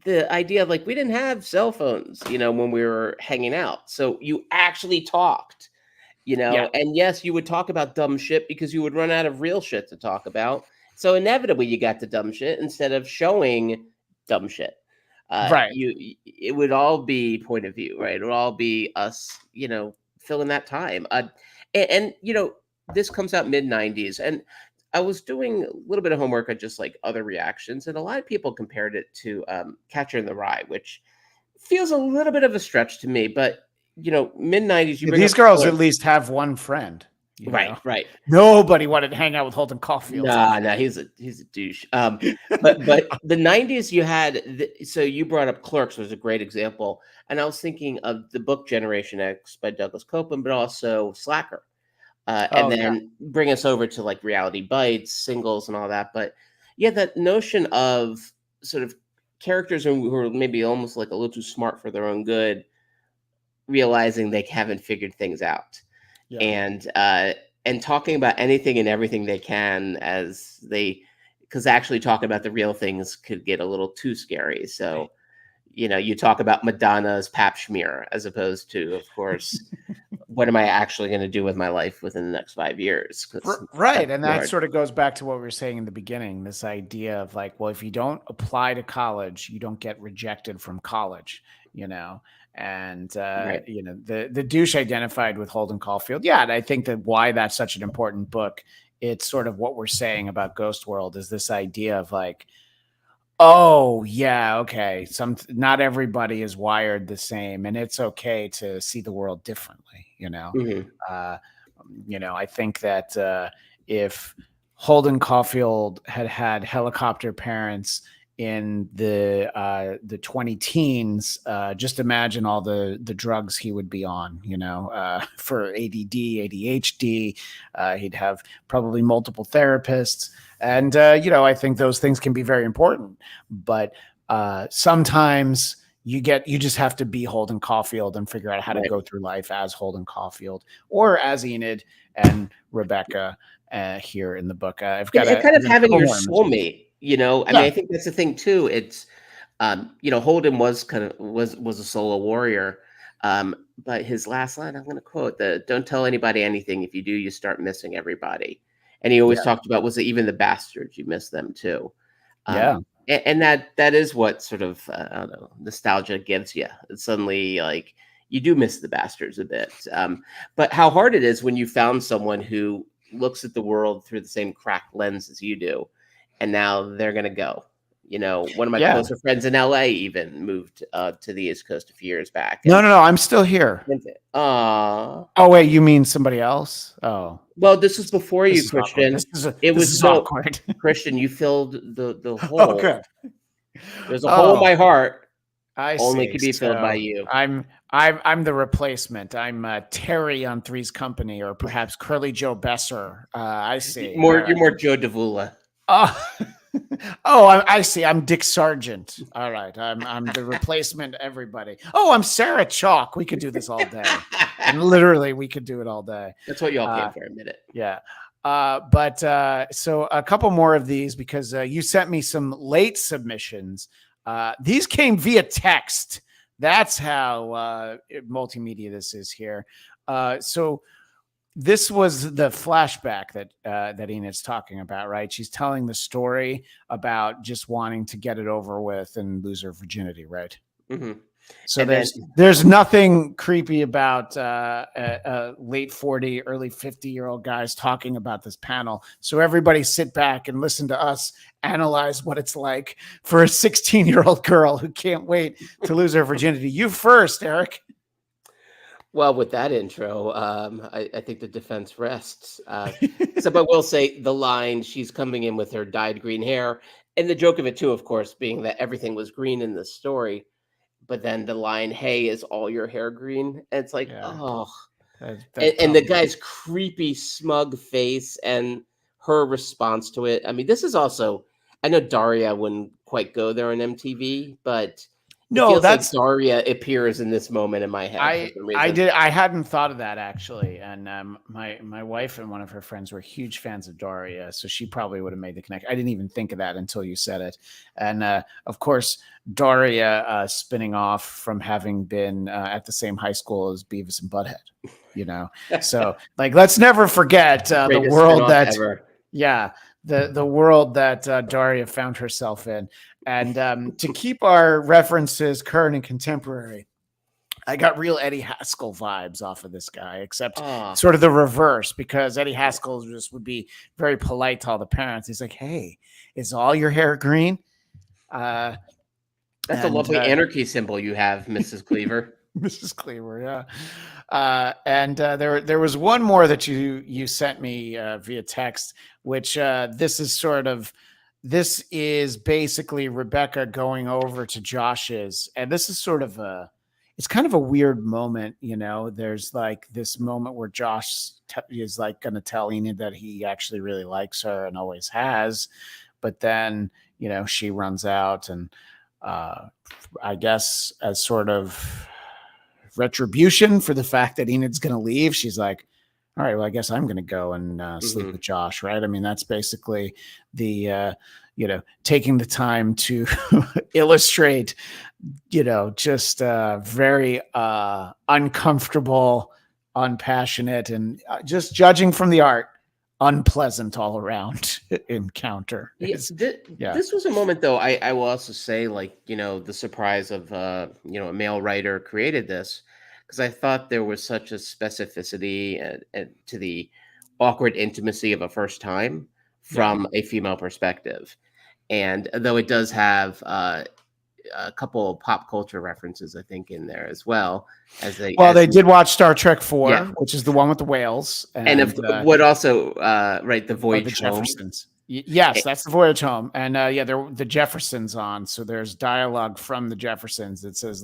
The idea of like we didn't have cell phones, you know, when we were hanging out, so you actually talked. You know, and yes, you would talk about dumb shit because you would run out of real shit to talk about. So inevitably you got to dumb shit instead of showing dumb shit. Right. It would all be point of view, right? It would all be us, you know, filling that time. And you know, this comes out mid-90s. And I was doing a little bit of homework on just like other reactions. And a lot of people compared it to Catcher in the Rye, which feels a little bit of a stretch to me, but you know, mid-90s. These girls at least have one friend. Right. Nobody wanted to hang out with Holden Caulfield. Nah, he's a douche. But the 90s, you had. So you brought up Clerks was a great example, and I was thinking of the book Generation X by Douglas Copeland, but also Slacker, and then bring us over to like Reality Bites, Singles, and all that. But yeah, that notion of sort of characters who are maybe almost like a little too smart for their own good. Realizing they haven't figured things out, and talking about anything and everything they can because actually talking about the real things could get a little too scary. So, you know, you talk about Madonna's pap smear as opposed to, of course, what am I actually going to do with my life within the next 5 years? Right, and that sort of goes back to what we were saying in the beginning. This idea of like, well, if you don't apply to college, you don't get rejected from college. You know. And, you know, the douche identified with Holden Caulfield. Yeah. And I think that why that's such an important book, it's sort of what we're saying about Ghost World is this idea of like, Oh, yeah, okay. Not everybody is wired the same, and it's okay to see the world differently, you know. Mhm. Uh, I think that if Holden Caulfield had had helicopter parents in the 20 teens, just imagine all the drugs he would be on, for ADD, ADHD. He'd have probably multiple therapists. And, I think those things can be very important. But sometimes you just have to be Holden Caulfield and figure out how to Right. go through life as Holden Caulfield or as Enid and Rebecca here in the book. I've got And kind of having couple your more images. soulmate, I mean, I think that's the thing too. It's, Holden was was a solo warrior. But his last line, I'm going to quote "Don't tell anybody anything. If you do, you start missing everybody." And he always Yeah. talked about, was it even the bastards, you miss them too. Yeah. And that is what sort of, I don't know, nostalgia gives you. It's suddenly like you do miss the bastards a bit. But how hard it is when you found someone who looks at the world through the same cracked lens as you do, and now they're going to go. One of my Yeah. closer friends in LA even moved to the East Coast a few years back. No, I'm still here. Oh, wait, you mean somebody else? Oh, well, this was before this you, is awkward. Christian. It This was is no, awkward. Christian. You filled the Oh, hole. good. There's a hole in my heart. I Only see. can be filled by you. I'm the replacement. I'm Terry on Three's Company, or perhaps Curly Joe Besser. I see. You're more Joe Davula. Oh, I see. I'm Dick Sargent. All right. I'm the replacement. Everybody. Oh, I'm Sarah Chalk. We could do this all day, and literally, we could do it all day. That's what y'all came for. Admit it. Yeah. So a couple more of these because you sent me some late submissions. These came via text. That's how multimedia this is here. So this was the flashback that Enid's talking about, right? She's telling the story about just wanting to get it over with and lose her virginity, right? Mm-hmm. So there's nothing creepy about late 40, early 50-year-old guys talking about this panel. So everybody sit back and listen to us analyze what it's like for a 16-year-old girl who can't wait to lose her virginity. You first, Eric. Well, with that intro, I think the defense rests. But we'll say the line, she's coming in with her dyed green hair. And the joke of it, too, of course, being that everything was green in the story. But then the line, hey, is all your hair green? And it's like, oh. And the guy's creepy, smug face and her response to it. I mean, this is also, I know Daria wouldn't quite go there on MTV, but no, that's like Daria appears in this moment in my head. I hadn't thought of that actually, and my wife and one of her friends were huge fans of Daria, so she probably would have made the connection. I didn't even think of that until you said it, and of course Daria spinning off from having been at the same high school as Beavis and Butthead, so like let's never forget the world that ever. Yeah. The world that Daria found herself in. And to keep our references current and contemporary, I got real Eddie Haskell vibes off of this guy, except sort of the reverse, because Eddie Haskell just would be very polite to all the parents. He's like, hey, is all your hair green? That's a lovely anarchy symbol you have, Mrs. Cleaver. Mrs. Cleaver, yeah. And there was one more that you sent me via text, which this is basically Rebecca going over to Josh's, and this is sort of it's kind of a weird moment, There's like this moment where Josh is like going to tell Enid that he actually really likes her and always has, but then she runs out, and I guess as sort of retribution for the fact that Enid's going to leave, she's like, all right, well, I guess I'm going to go and sleep with Josh, right? I mean, that's basically the, taking the time to illustrate, just very uncomfortable, unpassionate, and just judging from the art, unpleasant all around encounter. This was a moment, though, I will also say, like, the surprise of, a male writer created this, because I thought there was such a specificity to the awkward intimacy of a first time from a female perspective. And though it does have a couple of pop culture references, I think, in there as well. They did watch Star Trek 4, Yeah. which is the one with the whales. And of what also, right, the Voyage the Home. Jeffersons. Yes, that's the Voyage Home. And they're the Jeffersons on. So there's dialogue from the Jeffersons that says,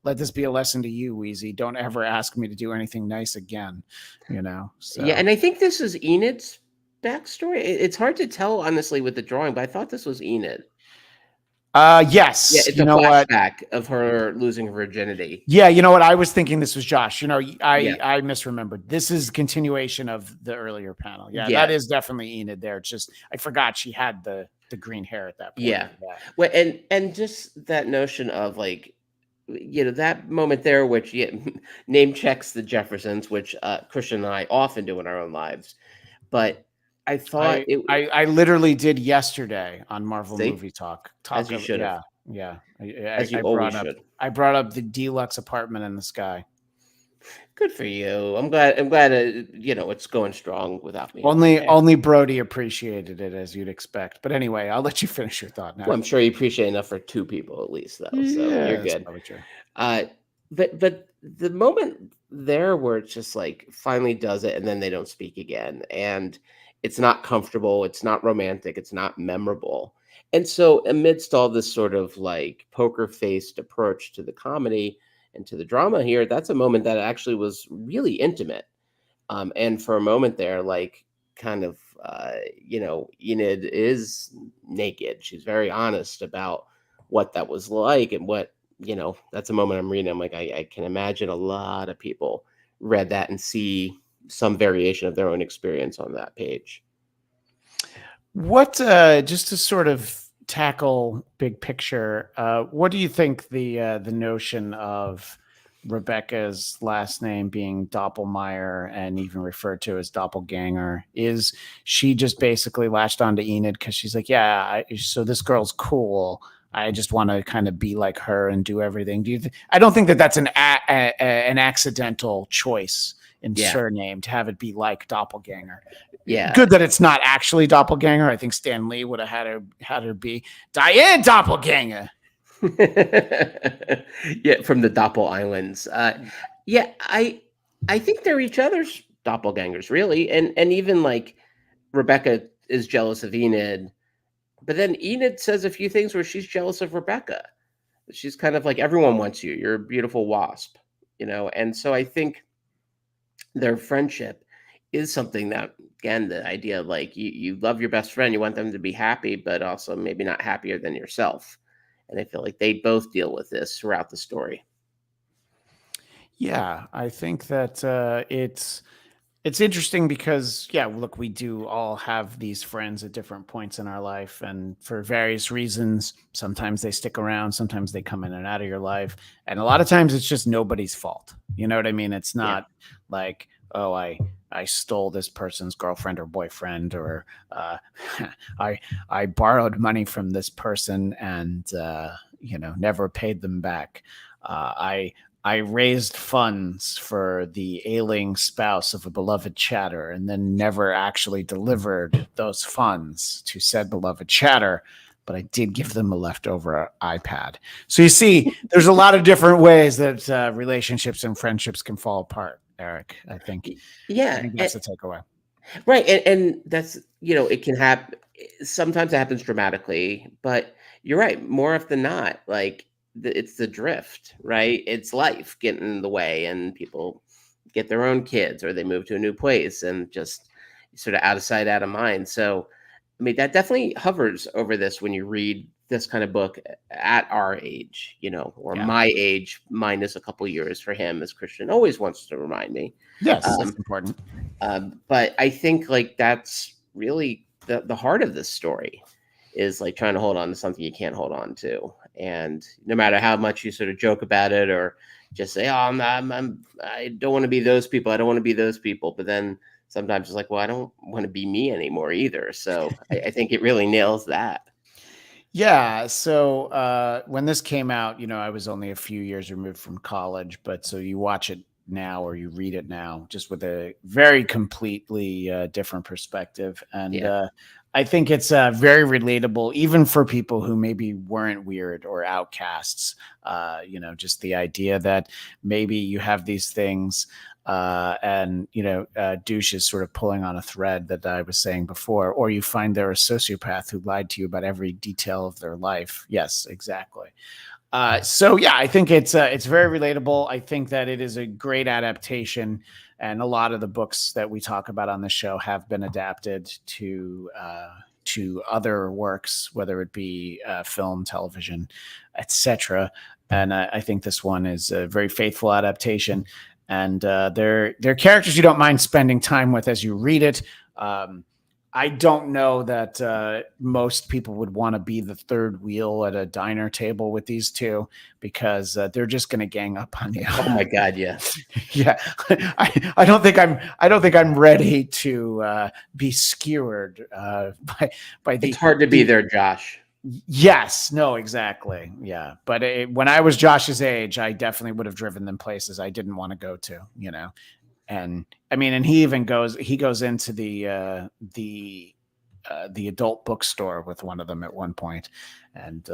let this be a lesson to you, Wheezy. Don't ever ask me to do anything nice again. So. Yeah, and I think this is Enid's backstory. It's hard to tell, honestly, with the drawing, but I thought this was Enid. Yes. Yeah, it's a flashback of her losing her virginity. Yeah, you know what? I was thinking this was Josh. I misremembered. This is continuation of the earlier panel. Yeah, that is definitely Enid there. It's just I forgot she had the green hair at that point. Yeah. Well, and just that notion of like, that moment there, which name checks the Jeffersons, which Christian and I often do in our own lives, but I thought I literally did yesterday on Marvel Movie Talk. As you should have. Yeah. As you always should. I brought up the deluxe apartment in the sky. Good for you. I'm glad. It's going strong without me. Only Brody appreciated it, as you'd expect. But anyway, I'll let you finish your thought now. Well, I'm sure you appreciate enough for 2 people at least, though. So you're good. Probably true. But the moment there where it's just like finally does it, and then they don't speak again, and it's not comfortable, it's not romantic, it's not memorable. And so amidst all this sort of like poker-faced approach to the comedy and to the drama here, that's a moment that actually was really intimate. And for a moment there, like kind of, Enid is naked. She's very honest about what that was like and what, that's a moment I'm reading. I'm like, I can imagine a lot of people read that and see some variation of their own experience on that page. What, just to sort of tackle big picture, what do you think the notion of Rebecca's last name being Doppelmayr and even referred to as doppelganger is? She just basically latched onto Enid because she's like, so this girl's cool. I just want to kind of be like her and do everything. I don't think that that's an accidental choice in surname to have it be like doppelganger. Yeah, good that it's not actually doppelganger. I think Stan Lee would have had her be Diane Doppelganger. Yeah, from the Doppel Islands. I think they're each other's doppelgangers, really, and even like Rebecca is jealous of Enid, but then Enid says a few things where she's jealous of Rebecca. She's kind of like, everyone wants you. You're a beautiful wasp, and so I think their friendship is something that, again, the idea of like you love your best friend, you want them to be happy, but also maybe not happier than yourself. And I feel like they both deal with this throughout the story. Yeah, I think that it's interesting because, look, we do all have these friends at different points in our life, and for various reasons, sometimes they stick around, sometimes they come in and out of your life, and a lot of times it's just nobody's fault. You know what I mean? It's not like, oh, I stole this person's girlfriend or boyfriend, or I borrowed money from this person and never paid them back. I raised funds for the ailing spouse of a beloved chatter and then never actually delivered those funds to said beloved chatter, but I did give them a leftover iPad. So you see, there's a lot of different ways that relationships and friendships can fall apart, Eric. I think that's the takeaway. Right. And that's, it can happen. Sometimes it happens dramatically, but you're right. More often than not, like, it's the drift, right? It's life getting in the way, and people get their own kids or they move to a new place and just sort of out of sight, out of mind. So, I mean, that definitely hovers over this when you read this kind of book at our age, or my age minus a couple years for him, as Christian always wants to remind me. Yes, that's important. But I think like that's really the heart of this story, is like trying to hold on to something you can't hold on to. And no matter how much you sort of joke about it or just say, oh, I don't want to be those people. I don't want to be those people. But then sometimes it's like, well, I don't want to be me anymore either. So I think it really nails that. Yeah. So when this came out, I was only a few years removed from college, but so you watch it now or you read it now, just with a very completely different perspective. And I think it's very relatable, even for people who maybe weren't weird or outcasts. Just the idea that maybe you have these things and, douche is sort of pulling on a thread that I was saying before, or you find they're a sociopath who lied to you about every detail of their life. Yes, exactly. I think it's very relatable. I think that it is a great adaptation, and a lot of the books that we talk about on the show have been adapted to other works, whether it be film, television, etc. And I think this one is a very faithful adaptation. And they're characters you don't mind spending time with as you read it. I don't know that most people would want to be the third wheel at a diner table with these two, because they're just going to gang up on you. Oh my God, yeah, yeah. I don't think I'm ready to be skewered by the. It's hard to be there, Josh. Yes, no, exactly. Yeah. But when I was Josh's age, I definitely would have driven them places I didn't want to go to, And I mean, and he goes into the adult bookstore with one of them at one point. And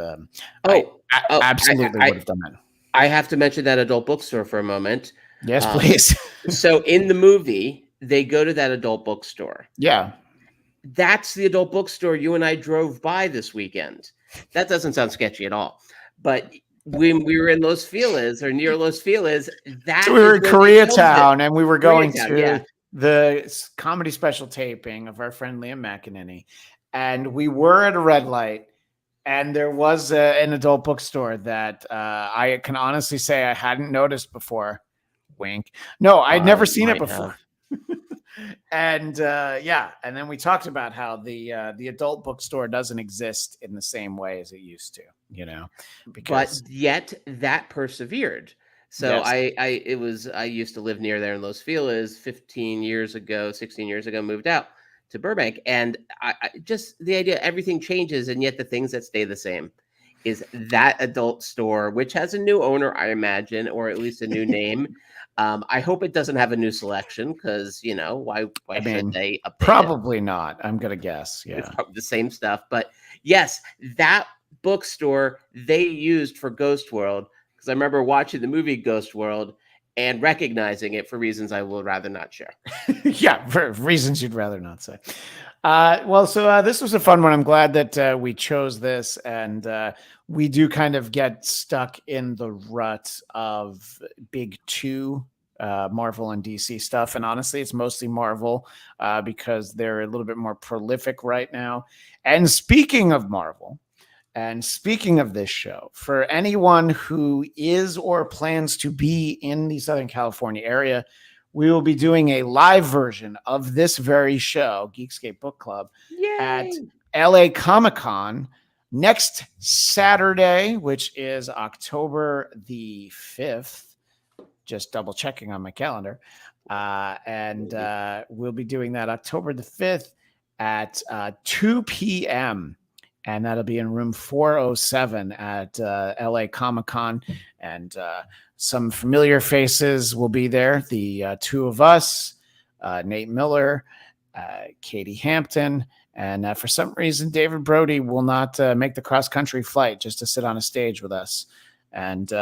I absolutely would have done that. I have to mention that adult bookstore for a moment. Yes, please. So in the movie, they go to that adult bookstore. Yeah. That's the adult bookstore you and I drove by this weekend. That doesn't sound sketchy at all. But when we were in Los Feliz or near Los Feliz, so we were in Koreatown, and we were going to the comedy special taping of our friend Liam McEnany. And we were at a red light, and there was an adult bookstore that I can honestly say I hadn't noticed before. Wink. No, I'd never seen it before. And and then we talked about how the adult bookstore doesn't exist in the same way as it used to, because but yet that persevered. So yes. I used to live near there in Los Feliz 16 years ago, moved out to Burbank, and I just the idea everything changes, and yet the things that stay the same is that adult store, which has a new owner, I imagine, or at least a new name. I hope it doesn't have a new selection, because why should they update probably not? I'm gonna guess. Yeah, it's probably the same stuff. But yes, that bookstore they used for Ghost World, because I remember watching the movie Ghost World and recognizing it for reasons I will rather not share. Yeah, for reasons you'd rather not say. So this was a fun one. I'm glad that we chose this, and we do kind of get stuck in the rut of big two Marvel and DC stuff. And honestly, it's mostly Marvel because they're a little bit more prolific right now. And speaking of Marvel, and speaking of this show, for anyone who is or plans to be in the Southern California area, we will be doing a live version of this very show, Geekscape Book Club, at LA Comic-Con next Saturday, which is October the 5th. Just double checking on my calendar. And we'll be doing that October the 5th at 2 p.m. And that'll be in room 407 at LA Comic-Con. And some familiar faces will be there. The two of us, Nate Miller, Katie Hampton, and for some reason, David Brody will not make the cross-country flight just to sit on a stage with us. And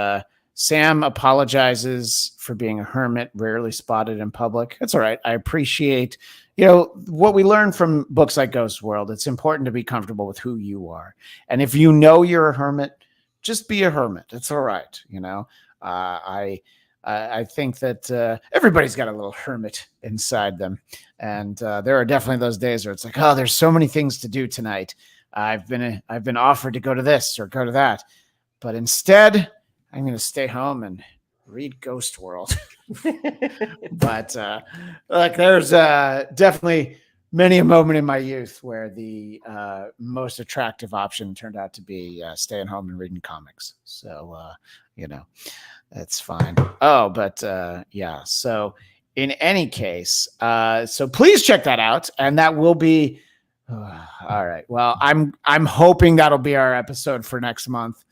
Sam apologizes for being a hermit, rarely spotted in public. That's all right. I appreciate, what we learn from books like Ghost World. It's important to be comfortable with who you are. And if you know you're a hermit, just be a hermit. It's all right. I think that everybody's got a little hermit inside them. And there are definitely those days where it's like, oh, there's so many things to do tonight. I've been offered to go to this or go to that. But instead, I'm going to stay home and read Ghost World. But look, there's definitely many a moment in my youth where the most attractive option turned out to be staying home and reading comics. So, that's fine. Oh, but so in any case, so please check that out. And that will be, all right. Well, I'm hoping that'll be our episode for next month.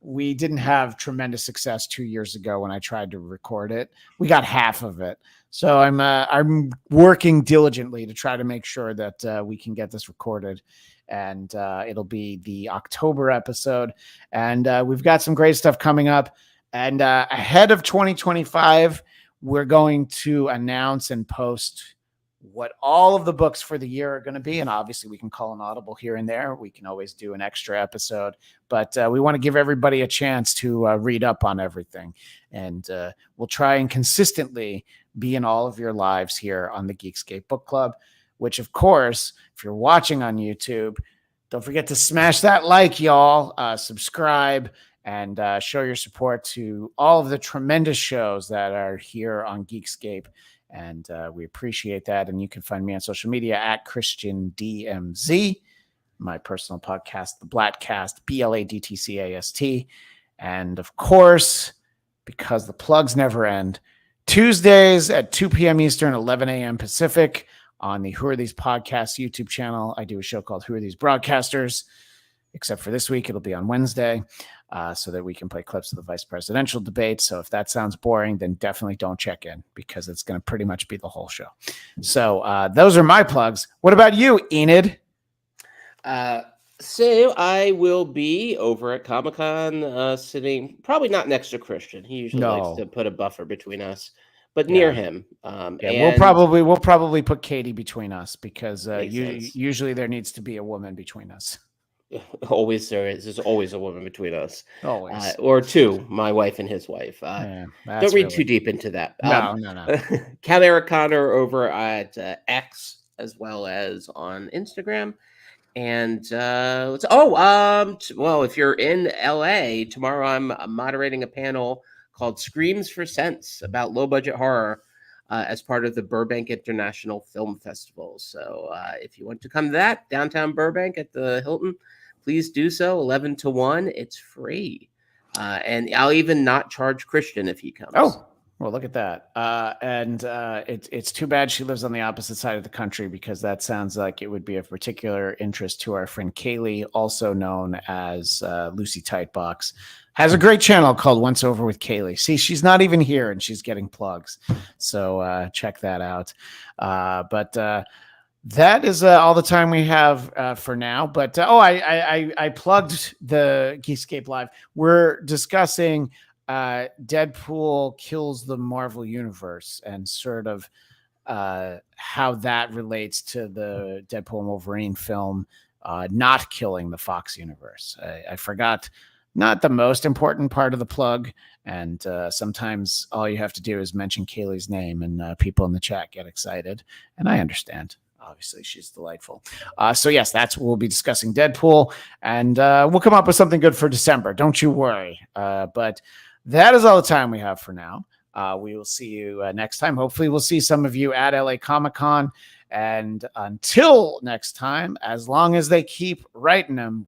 we didn't have tremendous success 2 years ago when I tried to record it. We got half of it. So I'm working diligently to try to make sure that we can get this recorded, and it'll be the October episode. And we've got some great stuff coming up. And ahead of 2025, we're going to announce and post what all of the books for the year are going to be. And obviously we can call an audible here and there. We can always do an extra episode, but we want to give everybody a chance to read up on everything. And we'll try and consistently be in all of your lives here on the Geekscape Book Club, which of course, if you're watching on YouTube, don't forget to smash that like, y'all, subscribe, and show your support to all of the tremendous shows that are here on Geekscape. And we appreciate that. And you can find me on social media at Christian DMZ, my personal podcast, the Blattcast, BLADTCAST. And of course, because the plugs never end, Tuesdays at 2 p.m. Eastern, 11 a.m. Pacific on the Who Are These Podcasts YouTube channel. I do a show called Who Are These Broadcasters? Except for this week, it'll be on Wednesday. So that we can play clips of the vice presidential debate. So if that sounds boring, then definitely don't check in, because it's going to pretty much be the whole show. So those are my plugs. What about you, Enid? So I will be over at Comic-Con, sitting probably not next to Christian. He usually likes to put a buffer between us, but near him. We'll probably put Katie between us, because usually there needs to be a woman between us. Always there is. There's always a woman between us. Always. Or two, my wife and his wife. Don't read too deep into that. No. Bladt Eric Conner over at X, as well as on Instagram. And well, if you're in LA tomorrow, I'm moderating a panel called Screams for Sense about low budget horror as part of the Burbank International Film Festival. So if you want to come to that, downtown Burbank at the Hilton, please do so. 11 to 1. It's free. And I'll even not charge Christian if he comes. Oh, well, look at that. And it's too bad she lives on the opposite side of the country, because that sounds like it would be of particular interest to our friend Kaylee, also known as Lucy Tightbox. Has a great channel called Once Over with Kaylee. See, she's not even here and she's getting plugs. So check that out. But that is all the time we have for now. But I plugged the Geekscape Live. We're discussing Deadpool kills the Marvel Universe, and sort of how that relates to the Deadpool and Wolverine film not killing the Fox universe. I forgot not the most important part of the plug, and sometimes all you have to do is mention Kaylee's name, and people in the chat get excited, and I understand. Obviously, she's delightful. So yes, that's what we'll be discussing, Deadpool, and we'll come up with something good for December. Don't you worry. But that is all the time we have for now. We will see you next time. Hopefully, we'll see some of you at LA Comic-Con. And until next time, as long as they keep writing them,